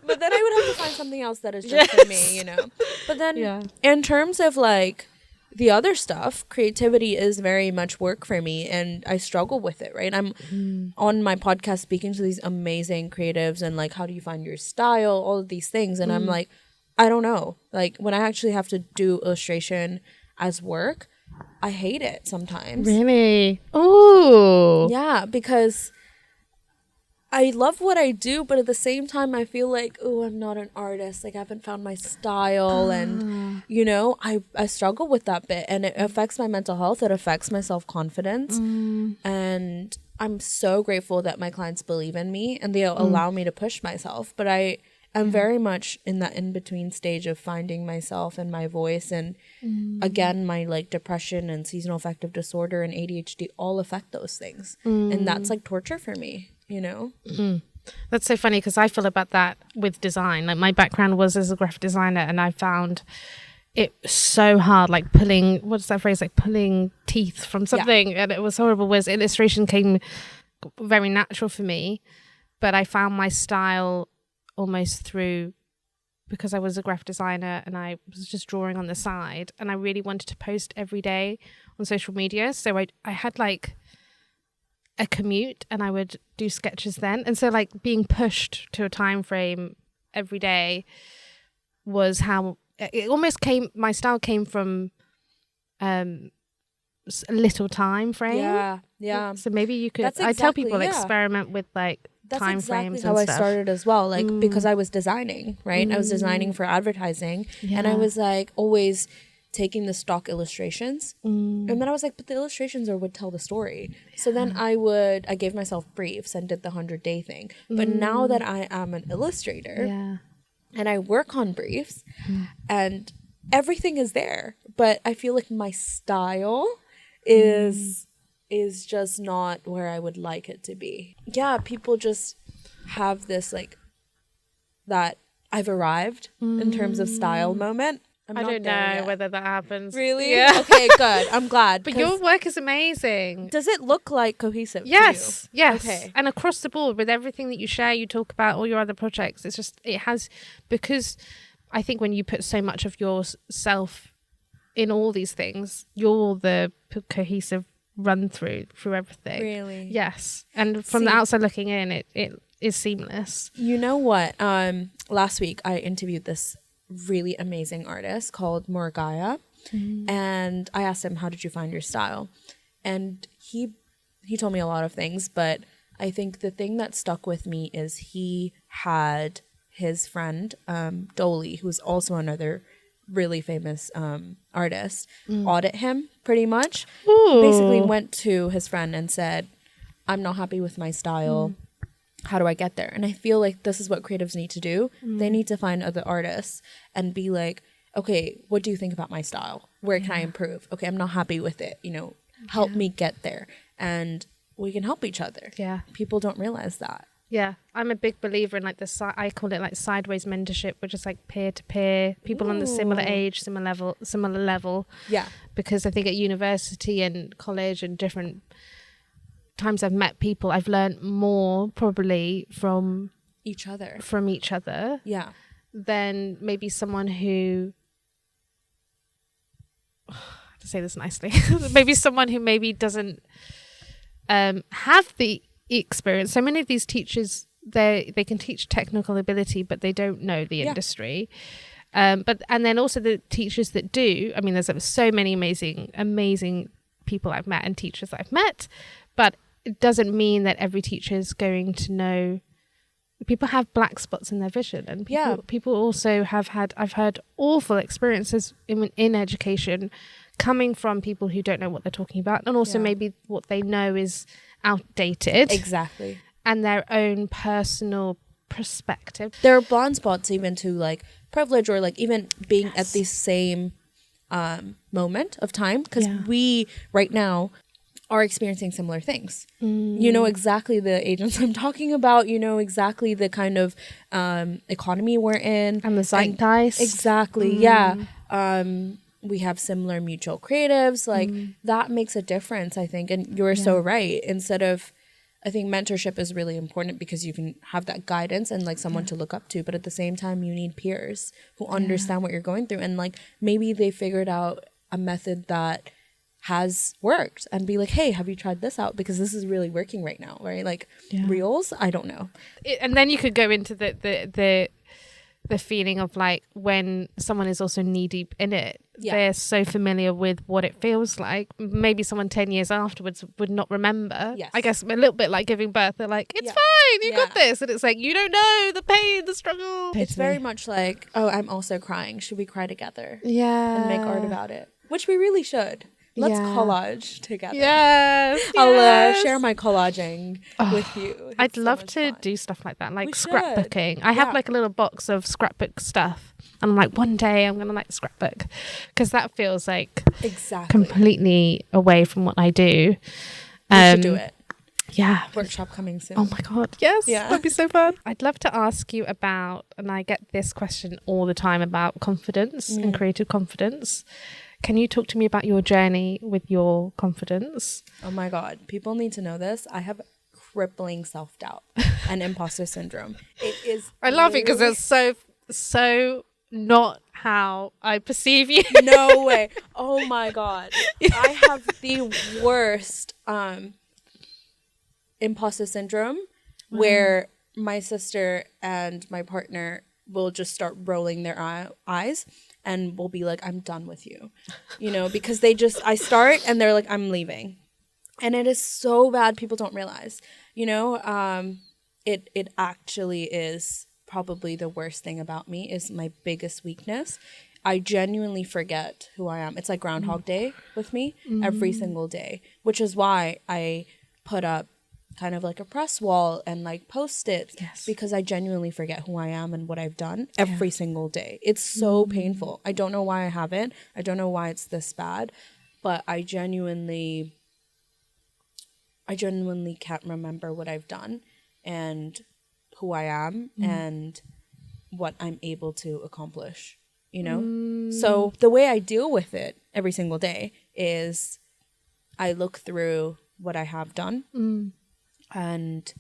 But then I would have to find something else that is just for me, you know. But then in terms of like the other stuff, creativity is very much work for me, and I struggle with it, right? I'm on my podcast speaking to these amazing creatives and like, how do you find your style, all of these things, and I'm like, I don't know. Like when I actually have to do illustration as work, I hate it sometimes. Really? Oh. Yeah, because I love what I do, but at the same time, I feel like, oh, I'm not an artist. Like, I haven't found my style. And, you know, I struggle with that bit. And it affects my mental health. It affects my self-confidence. And I'm so grateful that my clients believe in me and they allow me to push myself. But I'm very much in that in-between stage of finding myself and my voice. And again, my like depression and seasonal affective disorder and ADHD all affect those things. And that's like torture for me, you know? That's so funny because I feel about that with design. Like my background was as a graphic designer and I found it so hard, like pulling, what's that phrase? Like pulling teeth from something. And it was horrible. Whereas illustration came very natural for me. But I found my style almost through, because I was a graphic designer and I was just drawing on the side and I really wanted to post every day on social media. So I had like a commute and I would do sketches then. And so like being pushed to a time frame every day was how it almost came, my style came from a little time frame. Yeah. So maybe you could, That's I tell exactly, people yeah. experiment with like That's time exactly frames how and I stuff. started as well. Like, because I was designing, right? I was designing for advertising and I was like always taking the stock illustrations. And then I was like, but the illustrations would tell the story. So then I gave myself briefs and did the 100-day thing. But now that I am an illustrator and I work on briefs and everything is there, but I feel like my style is just not where I would like it to be. Yeah, people just have this like that I've arrived in terms of style moment. I don't know whether that happens. Really? Yeah. Okay, good. I'm glad. But your work is amazing. Does it look like cohesive? Yes. To you? Yes. Okay. And across the board with everything that you share, you talk about all your other projects. It's just, it has, because I think when you put so much of yourself in all these things, you're the cohesive run through everything. Really? Yes. And from the outside looking in, it is seamless. You know what? Last week I interviewed this really amazing artist called Morgaya, and I asked him, how did you find your style? And he told me a lot of things, but I think the thing that stuck with me is he had his friend Dolly, who's also another really famous artist, audit him pretty much. Basically went to his friend and said, I'm not happy with my style. How do I get there? And I feel like this is what creatives need to do. They need to find other artists and be like, okay, what do you think about my style? Where can I improve? Okay, I'm not happy with it. You know, help me get there. And we can help each other. Yeah. People don't realize that. Yeah, I'm a big believer in like I call it like sideways mentorship, which is like peer to peer, people on the similar age, similar level. Yeah. Because I think at university and college and different times I've met people, I've learned more probably from each other. Yeah. Than maybe someone who, to say this nicely, maybe someone who maybe doesn't have the experience. So many of these teachers, they can teach technical ability, but they don't know the industry. And then also the teachers that do, I mean, there's so many amazing people I've met and teachers that I've met, but it doesn't mean that every teacher is going to know. People have black spots in their vision, and people also have had, I've heard awful experiences in education coming from people who don't know what they're talking about, and also maybe what they know is outdated. Exactly. And their own personal perspective. There are blind spots even to like privilege or like even being at the same moment of time, because we right now are experiencing similar things. You know exactly the agents I'm talking about. You know exactly the kind of economy we're in. And the zeitgeist. Exactly, yeah. We have similar mutual creatives. Like that makes a difference, I think. And you're so right. Instead of, I think mentorship is really important because you can have that guidance and like someone to look up to. But at the same time, you need peers who understand what you're going through. And like maybe they figured out a method that has worked and be like, hey, have you tried this out? Because this is really working right now, right? Like reels, I don't know. And then you could go into the the feeling of like when someone is also knee deep in it, Yeah. they're so familiar with what it feels like. Maybe someone 10 years afterwards would not remember. Yes. I guess a little bit like giving birth. They're like, it's Yeah. fine, you Yeah. got this. And it's like, you don't know the pain, the struggle. It's very much like, oh, I'm also crying. Should we cry together? yeah. And make art about it, which we really should. Let's Yeah. collage together. Yes. I'll yes. share my collaging with you. It's I'd so love much to fun. do stuff like that, like We should. scrapbooking. I have Yeah. like a little box of scrapbook stuff. And I'm like, one day I'm going to like scrapbook. Because that feels like Exactly. completely away from what I do. We should do it. Yeah. Workshop coming soon. Oh my God. Yes. Yeah. That'd be so fun. I'd love to ask you about, and I get this question all the time about confidence and creative confidence. Can you talk to me about your journey with your confidence? Oh my God. People need to know this. I have crippling self-doubt and imposter syndrome. It is. I love it because literally- it's so not how I perceive you. No way. Oh my God. I have the worst imposter syndrome where my sister and my partner will just start rolling their eyes and will be like, I'm done with you. Because I start and they're like, I'm leaving. And it is so bad, people don't realize. It actually is probably the worst thing about me, is my biggest weakness. I genuinely forget who I am. It's like Groundhog Day with me every single day, which is why I put up kind of like a press wall and like post it, because I genuinely forget who I am and what I've done every single day. It's so painful. I don't know why I have it. I don't know why it's this bad, but I genuinely can't remember what I've done and who I am and what I'm able to accomplish, So the way I deal with it every single day is I look through what I have done and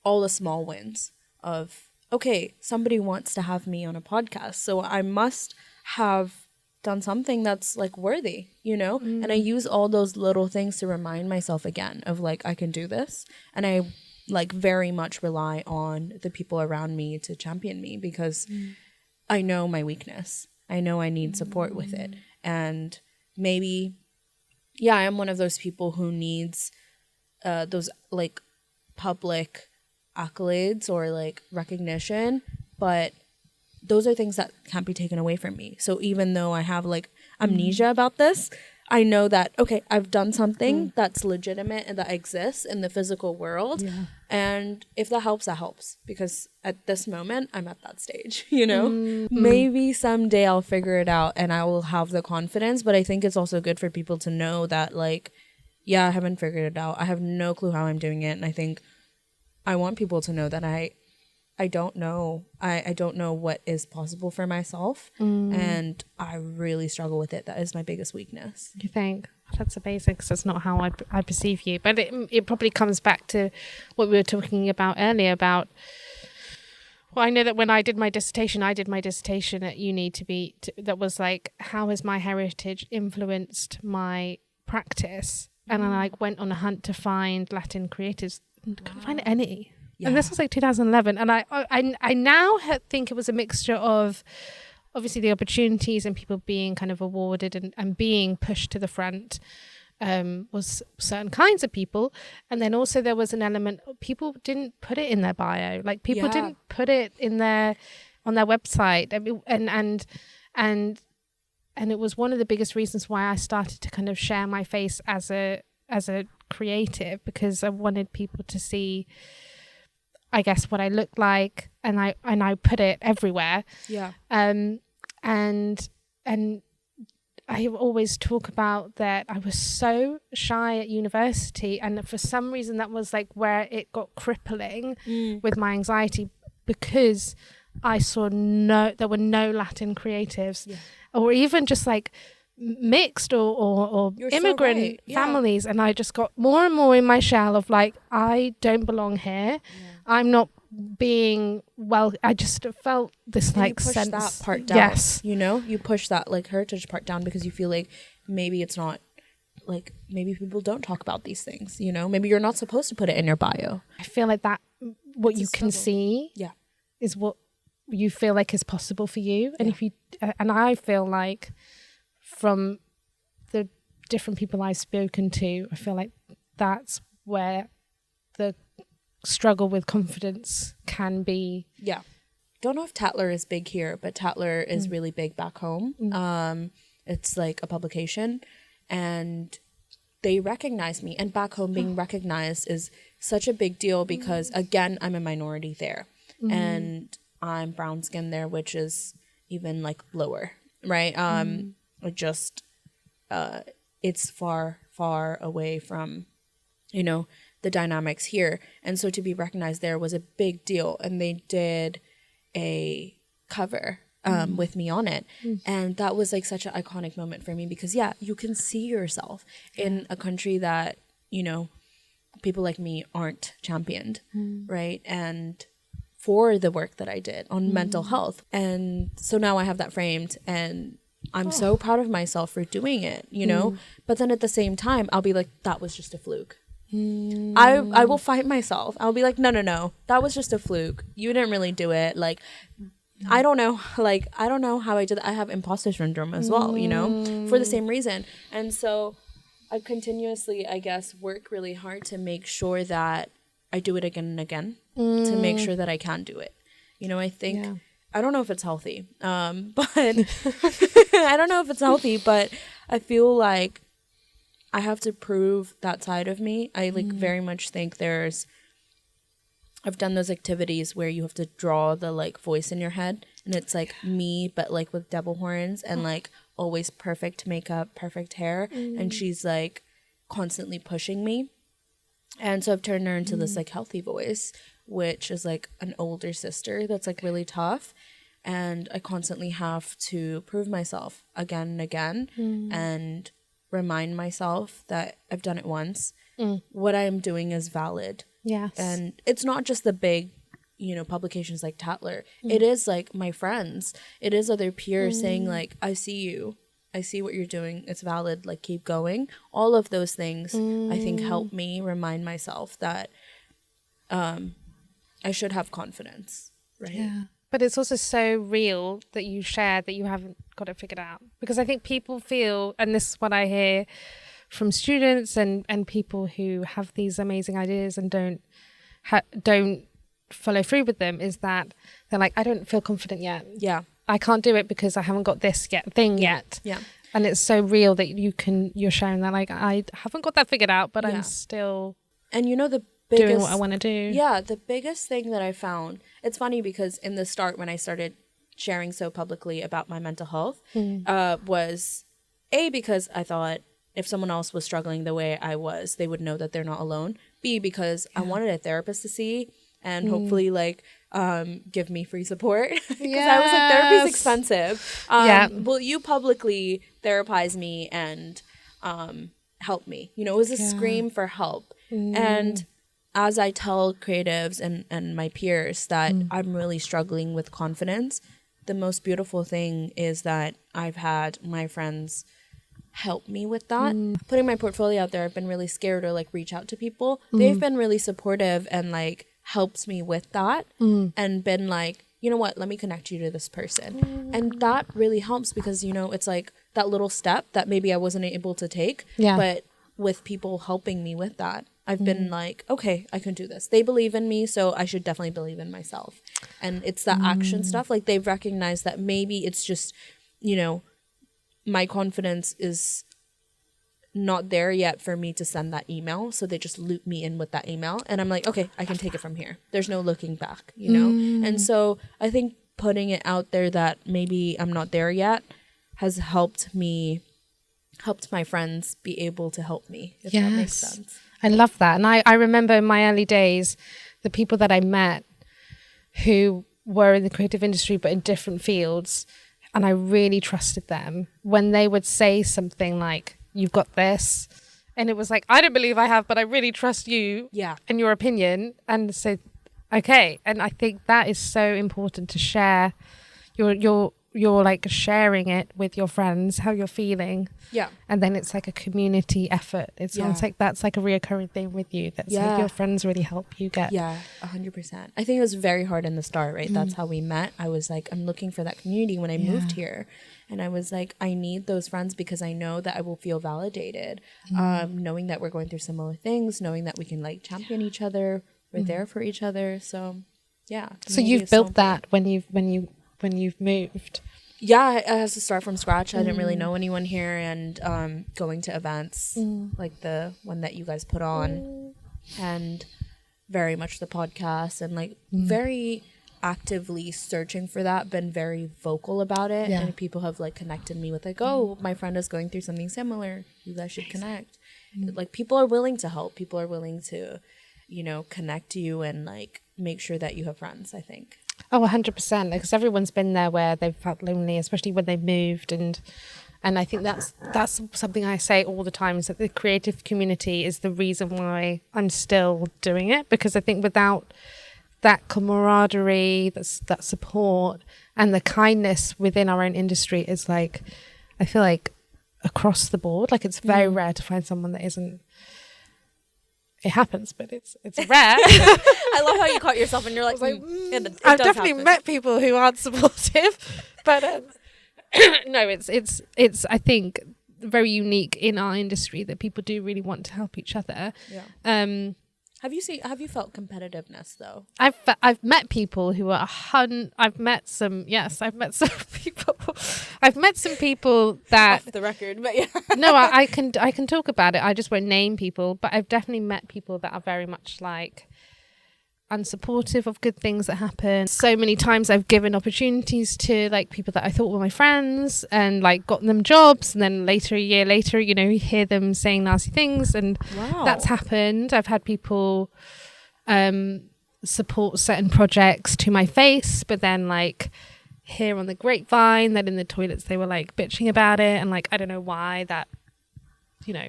all the small wins of, okay, somebody wants to have me on a podcast, so I must have done something that's like worthy, and I use all those little things to remind myself again of like, I can do this. And I like very much rely on the people around me to champion me, because I know my weakness. I know I need support with it. And maybe, I am one of those people who needs those like public accolades or like recognition, but those are things that can't be taken away from me. So even though I have like amnesia about this, I know that, okay, I've done something that's legitimate and that exists in the physical world. Yeah. And if that helps, that helps. Because at this moment, I'm at that stage, Maybe someday I'll figure it out and I will have the confidence. But I think it's also good for people to know that, like, I haven't figured it out. I have no clue how I'm doing it. And I think I want people to know that I don't know. I don't know what is possible for myself. And I really struggle with it. That is my biggest weakness. You think? That's amazing, because that's not how I perceive you. But it probably comes back to what we were talking about earlier about, well, I know that when I did my dissertation at uni that was like, how has my heritage influenced my practice? And I like went on a hunt to find Latin creatives. Couldn't find any. Yeah. And this was like 2011. And I now think it was a mixture of obviously the opportunities and people being kind of awarded and being pushed to the front was certain kinds of people. And then also there was an element, people didn't put it in their bio. Like people didn't put it on their website. I mean, and it was one of the biggest reasons why I started to kind of share my face as a creative, because I wanted people to see, I guess, what I look like, and I put it everywhere. Yeah. And I always talk about that I was so shy at university, and for some reason that was like where it got crippling with my anxiety, because I saw there were no Latin creatives, or even just like mixed or immigrant families, and I just got more and more in my shell of like, I don't belong here. I'm not being I just felt this and like you push sense that part down. Yes, you push that like heritage part down, because you feel like maybe it's not, like, maybe people don't talk about these things, maybe you're not supposed to put it in your bio. I feel like that what you can see is what you feel like is possible for you. And if you, and I feel like from the different people I've spoken to, I feel like that's where the struggle with confidence can be. Yeah. Don't know if Tatler is big here, but Tatler is really big back home. It's like a publication, and they recognize me. And back home, being recognized is such a big deal because, again, I'm a minority there. And I'm brown skinned there, which is even like lower, right? It's far, far away from, you know, the dynamics here. And so to be recognized there was a big deal. And they did a cover with me on it. And that was like such an iconic moment for me because, yeah, you can see yourself in a country that, you know, people like me aren't championed, right? And for the work that I did on mental health. And so now I have that framed and I'm so proud of myself for doing it, you know? But then at the same time, I'll be like, that was just a fluke. I will fight myself. I'll be like, no, that was just a fluke. You didn't really do it. Like, I don't know how I did that. I have imposter syndrome as well, you know, for the same reason. And so I continuously, I guess, work really hard to make sure that I do it again and again to make sure that I can do it. You know, I think, I don't know if it's healthy, but I don't know if it's healthy, but I feel like I have to prove that side of me. I like very much think I've done those activities where you have to draw the like voice in your head and it's like me, but like with devil horns and like always perfect makeup, perfect hair. And she's like constantly pushing me. And so I've turned her into this like healthy voice, which is like an older sister that's like really tough. And I constantly have to prove myself again and again and remind myself that I've done it once. What I'm doing is valid. Yes. And it's not just the big, you know, publications like Tatler. It is like my friends. It is other peers saying like, I see you. I see what you're doing. It's valid. Like, keep going. All of those things, I think, help me remind myself that I should have confidence. Right. Yeah. But it's also so real that you share that you haven't got it figured out. Because I think people feel, and this is what I hear from students and people who have these amazing ideas and don't follow through with them, is that they're like, I don't feel confident yet. Yeah. I can't do it because I haven't got this yet. Yeah. And it's so real that you're sharing that, like, I haven't got that figured out, but I'm still and you know the biggest, doing what I want to do. Yeah, the biggest thing that I found, it's funny because in the start when I started sharing so publicly about my mental health, was A, because I thought if someone else was struggling the way I was, they would know that they're not alone. B, because I wanted a therapist to see and hopefully like give me free support because I was like, therapy's expensive. Will you publicly therapize me and help me? You know, it was a scream for help. And as I tell creatives and my peers that I'm really struggling with confidence, the most beautiful thing is that I've had my friends help me with that. Putting my portfolio out there, I've been really scared to like reach out to people. They've been really supportive and like helped me with that and been like, you know what, let me connect you to this person. And that really helps because, you know, it's like that little step that maybe I wasn't able to take, but with people helping me with that, I've been like, okay, I can do this. They believe in me, so I should definitely believe in myself. And it's the action stuff. Like, they've recognized that maybe it's just, you know, my confidence is not there yet for me to send that email. So they just loop me in with that email. And I'm like, okay, I can take it from here. There's no looking back, you know? And so I think putting it out there that maybe I'm not there yet has helped my friends be able to help me, if that makes sense. I love that. And I remember in my early days, the people that I met who were in the creative industry but in different fields, and I really trusted them when they would say something like, you've got this. And it was like, I don't believe I have, but I really trust you and your opinion. And so, okay. And I think that is so important to share your you're like sharing it with your friends, how you're feeling. Yeah. And then it's like a community effort. It sounds like that's like a reoccurring thing with you. That's like your friends really help you get. Yeah, 100%. I think it was very hard in the start, right? That's how we met. I was like, I'm looking for that community when I moved here. And I was like, I need those friends because I know that I will feel validated. Knowing that we're going through similar things, knowing that we can like champion each other. We're there for each other. So yeah. So you've built that when you've moved. Yeah, I had to start from scratch. I didn't really know anyone here, and going to events like the one that you guys put on, and very much the podcast, and like very actively searching for that, been very vocal about it, and people have like connected me with like, oh, my friend is going through something similar, you guys should connect. Like people are willing to help, people are willing to, you know, connect you and like make sure that you have friends, I think. Oh, 100%, because everyone's been there where they've felt lonely, especially when they moved, and I think that's something I say all the time, is that the creative community is the reason why I'm still doing it, because I think without that camaraderie, that support, and the kindness within our own industry is like, I feel like across the board, like it's very rare to find someone that isn't. It happens, but it's rare. I love how you caught yourself and you're like, I've definitely met people who aren't supportive, but no, it's I think very unique in our industry that people do really want to help each other. Yeah. Have you felt competitiveness though? I've met people who are I've met some people. I've met some people that off the record, but yeah. No, I can talk about it. I just won't name people, but I've definitely met people that are very much like unsupportive of good things that happen. So many times I've given opportunities to like people that I thought were my friends and like gotten them jobs, and then a year later, you know, you hear them saying nasty things, and that's happened. I've had people support certain projects to my face, but then like hear on the grapevine that in the toilets they were like bitching about it, and like I don't know why that, you know,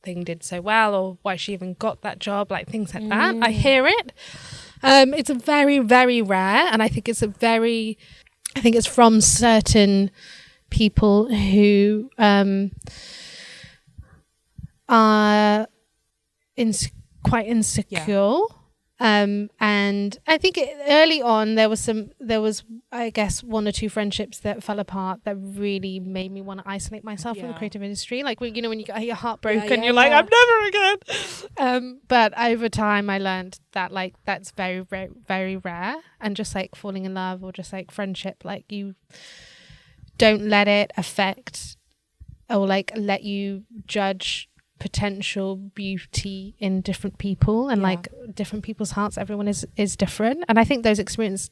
thing did so well, or why she even got that job, like things like that. I hear it. It's a very, very rare, and I think it's from certain people who are quite insecure. And I think early on there was I guess one or two friendships that fell apart that really made me want to isolate myself from the creative industry. Like, you know, when you get your heart broken, you're like, I'm never again. But over time I learned that like that's very, very, very rare, and just like falling in love or just like friendship, like you don't let it affect or like let you judge potential beauty in different people, and like different people's hearts. Everyone is different, and I think those experiences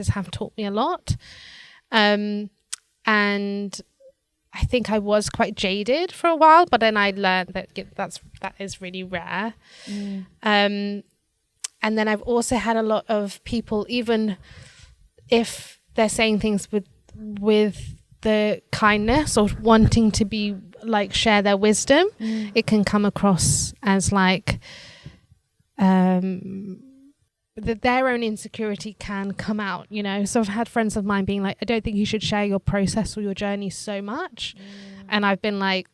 have taught me a lot. And I think I was quite jaded for a while, but then I learned that that is really rare. And then I've also had a lot of people, even if they're saying things with the kindness or wanting to be like share their wisdom, it can come across as like their own insecurity can come out, you know. So I've had friends of mine being like, I don't think you should share your process or your journey so much, and I've been like,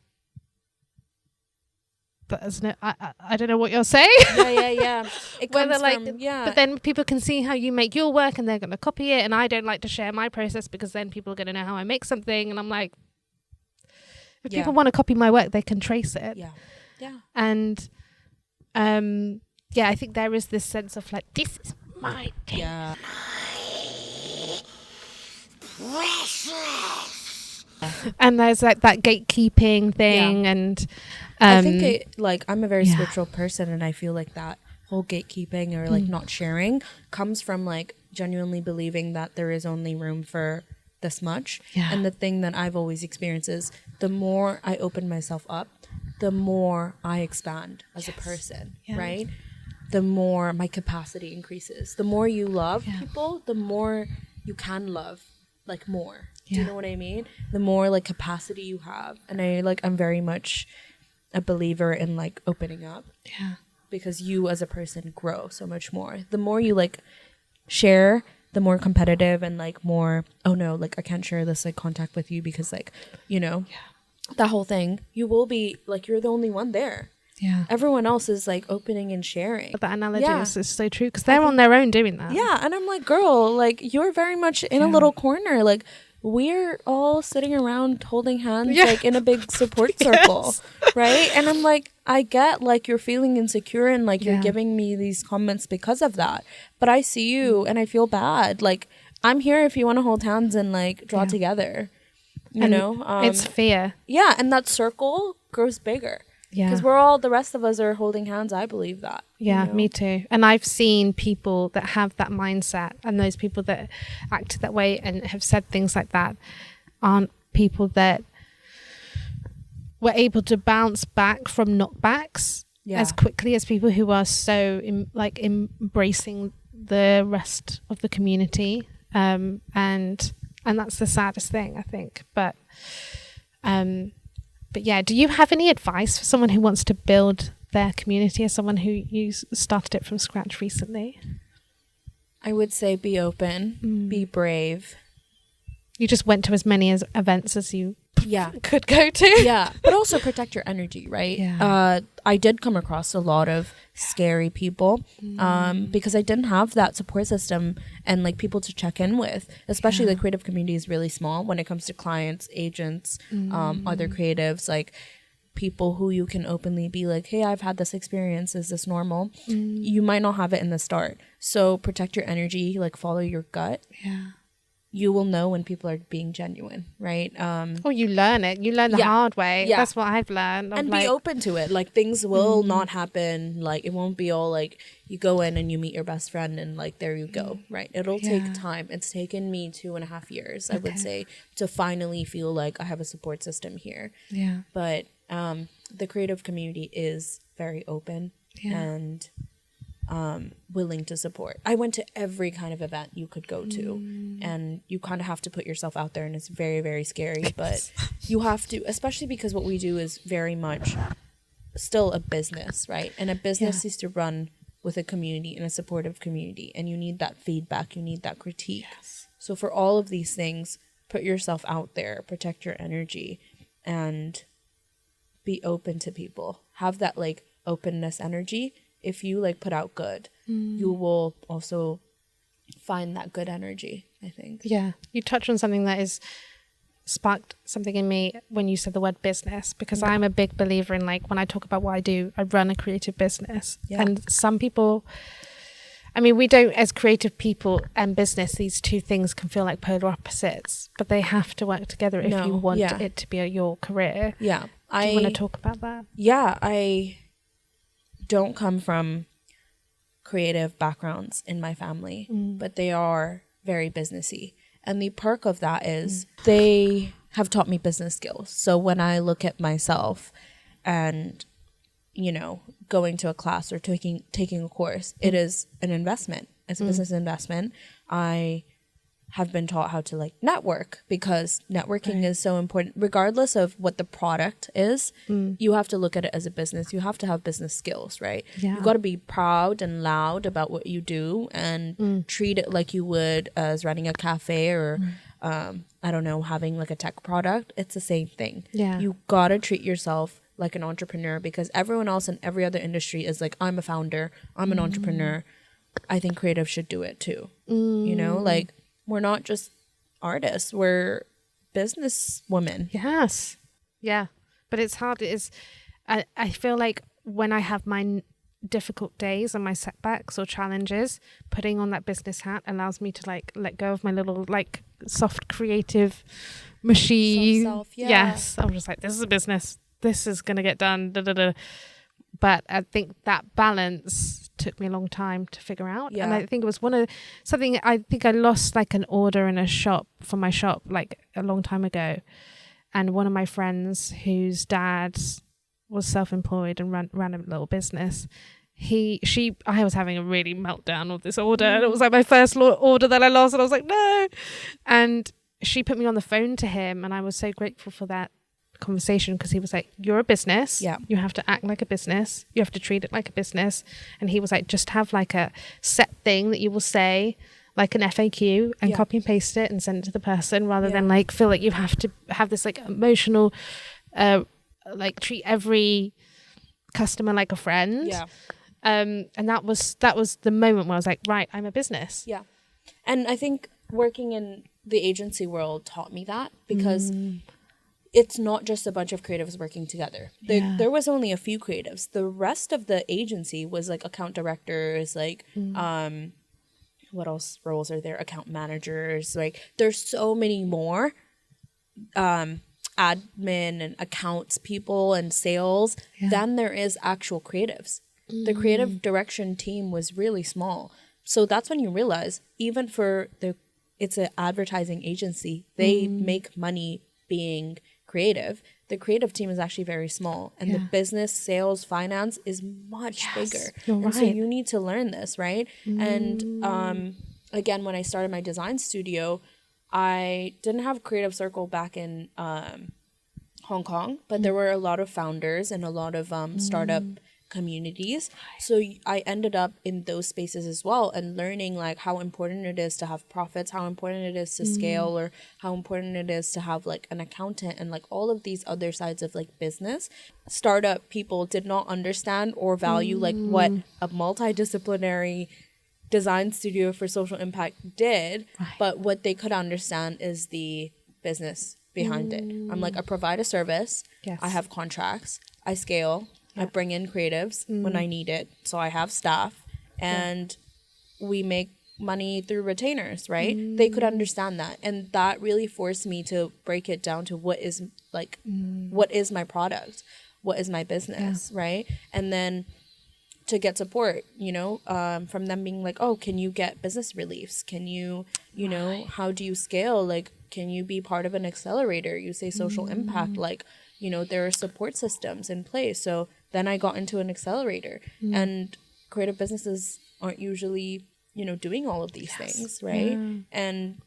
I don't know what you're saying. Yeah. It comes But then people can see how you make your work and they're going to copy it, and I don't like to share my process because then people are going to know how I make something, and I'm like, if people want to copy my work, they can trace it. Yeah. And I think there is this sense of like, this is my thing. Yeah. And there's like that gatekeeping thing, and I think I'm a very spiritual person, and I feel like that whole gatekeeping or like not sharing comes from like genuinely believing that there is only room for this much. And the thing that I've always experienced is the more I open myself up, the more I expand as a person, right? The more my capacity increases. The more you love people, the more you can love like more. Do you know what I mean? The more like capacity you have. And I'm very much a believer in like opening up. Yeah. Because you as a person grow so much more. The more you like share, the more competitive and like more, oh no, like I can't share this like contact with you because like, you know, that whole thing, you will be like, you're the only one there. Yeah. Everyone else is like opening and sharing. That analogy is so true because they're on their own doing that. Yeah. And I'm like, girl, like you're very much in a little corner. Like we're all sitting around holding hands like in a big support circle. Right. And I'm like, I get like you're feeling insecure and like you're giving me these comments because of that. But I see you and I feel bad. Like I'm here if you want to hold hands and like draw together. You know? It's fear. Yeah. And that circle grows bigger. Yeah. Because we're all, the rest of us are holding hands. I believe that. Yeah, you know? me too. And I've seen people that have that mindset, and those people that acted that way and have said things like that aren't people that were able to bounce back from knockbacks as quickly as people who are so embracing the rest of the community. And that's the saddest thing, I think. But yeah, do you have any advice for someone who wants to build their community, as someone who you started it from scratch recently? I would say be open, be brave. You just went to as many events as you could go to. Yeah, but also protect your energy, right? Yeah. I did come across a lot of scary people because I didn't have that support system and like people to check in with, especially the creative community is really small when it comes to clients, agents, other creatives, like people who you can openly be like, hey, I've had this experience. Is this normal? You might not have it in the start. So protect your energy, like follow your gut. Yeah. You will know when people are being genuine, right? Or you learn it. You learn the hard way. Yeah. That's what I've learned. And be open to it. Like things will not happen. Like it won't be all like you go in and you meet your best friend and like there you go, right? It'll take time. It's taken me 2.5 years, I would say, to finally feel like I have a support system here. Yeah. But the creative community is very open and willing to support. I went to every kind of event you could go to and you kind of have to put yourself out there and it's very, very scary, but you have to, especially because what we do is very much still a business, right? And a business is to run with a community and a supportive community, and you need that feedback, you need that critique. So for all of these things, put yourself out there, protect your energy, and be open to people. Have that like openness energy. If you like put out good, you will also find that good energy, I think. Yeah. You touched on something that is sparked something in me when you said the word business, because I'm a big believer in like when I talk about what I do, I run a creative business. And some people, I mean, we don't, as creative people and business, these two things can feel like polar opposites, but they have to work together if you want it to be your career. Yeah. Do you want to talk about that? Yeah, I don't come from creative backgrounds in my family, but they are very businessy. And the perk of that is they have taught me business skills. So when I look at myself and, you know, going to a class or taking a course, it is an investment. It's a business investment. I have been taught how to like network, because networking is so important regardless of what the product is. You have to look at it as a business. You have to have business skills, right? You've got to be proud and loud about what you do and treat it like you would as running a cafe or I don't know, having like a tech product. It's the same thing. You got to treat yourself like an entrepreneur, because everyone else in every other industry is like, I'm a founder, I'm an entrepreneur. I think creative should do it too. You know, like we're not just artists, we're business women. Yes. Yeah. But it's hard. It is. I feel like when I have my difficult days and my setbacks or challenges, putting on that business hat allows me to like let go of my little like soft creative machine. Yes. I'm just like, this is a business. This is going to get done. Da, da, da. But I think that balance took me a long time to figure out. And I think it was I think I lost like an order in a shop for my shop like a long time ago. And one of my friends whose dad was self-employed and ran a little business, I was having a really meltdown of this order. And it was like my first order that I lost. And I was like, no. And she put me on the phone to him. And I was so grateful for that conversation, because he was like, you're a business, you have to act like a business, you have to treat it like a business. And he was like, just have like a set thing that you will say like an FAQ and Yeah. copy and paste it and send it to the person, rather Yeah. than like feel like you have to have this like emotional, like treat every customer like a friend. Yeah. And that was the moment where I was like, right, I'm a business. Yeah. And I think working in the agency world taught me that, because it's not just a bunch of creatives working together. There was only a few creatives. The rest of the agency was like account directors, like what else roles are there? Account managers. Like there's so many more admin and accounts people and sales than there is actual creatives. The creative direction team was really small. So that's when you realize, even for it's an advertising agency, they make money being creative. The creative team is actually very small, and the business, sales, finance is much bigger. You're and so right. you need to learn this, right? And again, when I started my design studio, I didn't have a creative circle back in Hong Kong, but there were a lot of founders and a lot of startup communities. So I ended up in those spaces as well, and learning like how important it is to have profits, how important it is to scale, or how important it is to have like an accountant, and like all of these other sides of like business. Startup people did not understand or value like what a multidisciplinary design studio for social impact did, but what they could understand is the business behind it. I'm like, I provide a service, I have contracts, I scale, I bring in creatives when I need it, so I have staff, and we make money through retainers, right? They could understand that, and that really forced me to break it down to what is like what is my product, what is my business, right? And then to get support, you know, from them being like, oh, can you get business reliefs? Can you, you know, how do you scale? Like, can you be part of an accelerator? You say social impact, like, you know, there are support systems in place. So then I got into an accelerator, and creative businesses aren't usually, you know, doing all of these things, right? And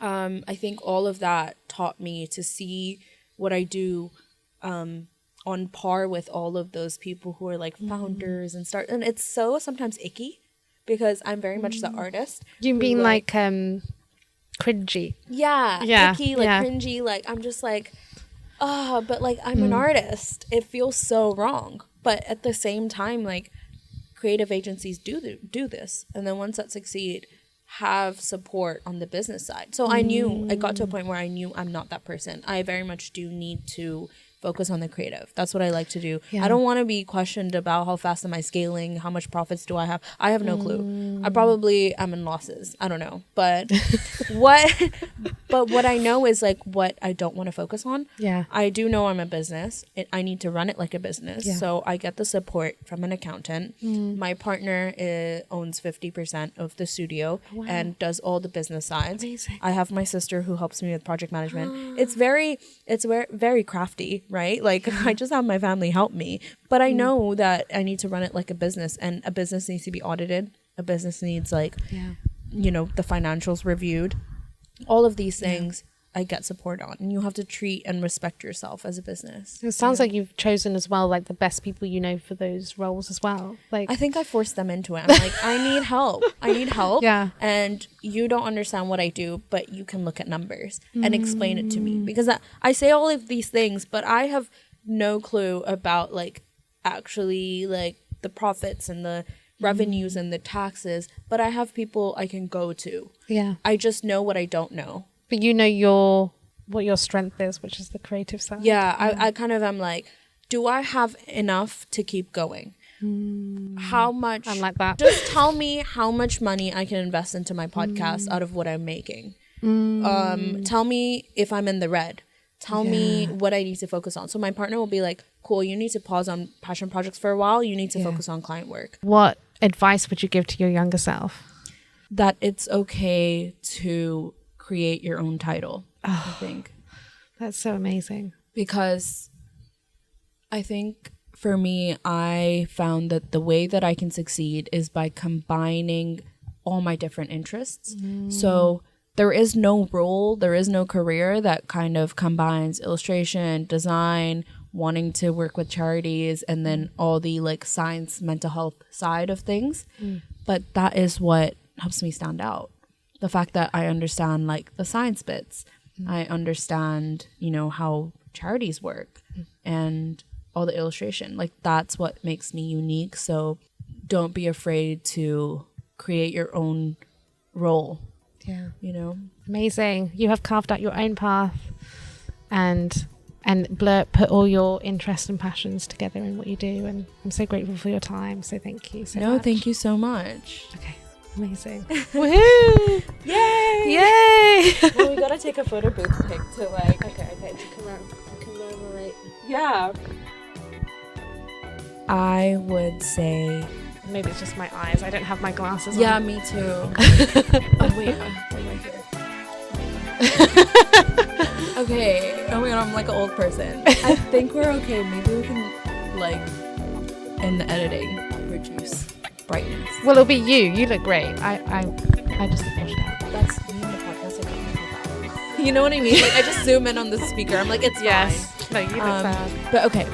I think all of that taught me to see what I do on par with all of those people who are like founders and start, and it's so sometimes icky because I'm very much the artist. You mean like cringy? Yeah, icky, like cringy, like I'm just like, but like I'm an artist. It feels so wrong. But at the same time, like creative agencies do this, and then once that succeed, have support on the business side. So I got to a point where I knew I'm not that person. I very much do need to focus on the creative. That's what I like to do. I don't want to be questioned about how fast am I scaling, how much profits do I have. I have no clue. I probably am in losses. I don't know. But what I know is like what I don't want to focus on. I do know I'm a business. I need to run it like a business. So I get the support from an accountant. My partner owns 50% of the studio and does all the business sides. Amazing. I have my sister who helps me with project management. It's very crafty, right? Like I just have my family help me, but I know that I need to run it like a business, and a business needs to be audited. A business needs like, you know, the financials reviewed. All of these things I get support on, and you have to treat and respect yourself as a business. It sounds like you've chosen as well, like the best people you know for those roles as well. Like I think I forced them into it. I'm like, I need help. Yeah. And you don't understand what I do, but you can look at numbers and explain it to me, because I say all of these things, but I have no clue about like actually like the profits and the revenues and the taxes, but I have people I can go to. I just know what I don't know. But you know what your strength is, which is the creative side. I kind of am like, do I have enough to keep going? How much? I'm like that. Just tell me how much money I can invest into my podcast out of what I'm making. Tell me if I'm in the red. Tell me what I need to focus on. So my partner will be like, cool, you need to pause on passion projects for a while. You need to focus on client work. What advice would you give to your younger self? That it's okay to create your own title, I think. That's so amazing. Because I think for me, I found that the way that I can succeed is by combining all my different interests. So there is no role, there is no career that kind of combines illustration, design, wanting to work with charities, and then all the like science, mental health side of things. But that is what helps me stand out. the fact that I understand like the science bits. I understand, you know, how charities work and all the illustration. Like that's what makes me unique. So don't be afraid to create your own role. Yeah. You know? Amazing. You have carved out your own path and put all your interests and passions together in what you do. And I'm so grateful for your time. So thank you so much. Thank you so much. Okay. Amazing. Woohoo! Yay! Yay! Well, we gotta take a photo booth pic to like. Okay, to commemorate. Yeah. I would say. Maybe it's just my eyes. I don't have my glasses Yeah, on. me too. Oh wait, right here. Okay. Oh my god, I'm like an old person. I think we're okay. Maybe we can like in the editing reduce brightness. Well, it'll be you. You look great. I just washed out. That's me in the podcast. I can't help that. You know what I mean? Like I just zoom in on the speaker. I'm like, it's Yes. fine. No, you look bad. But okay.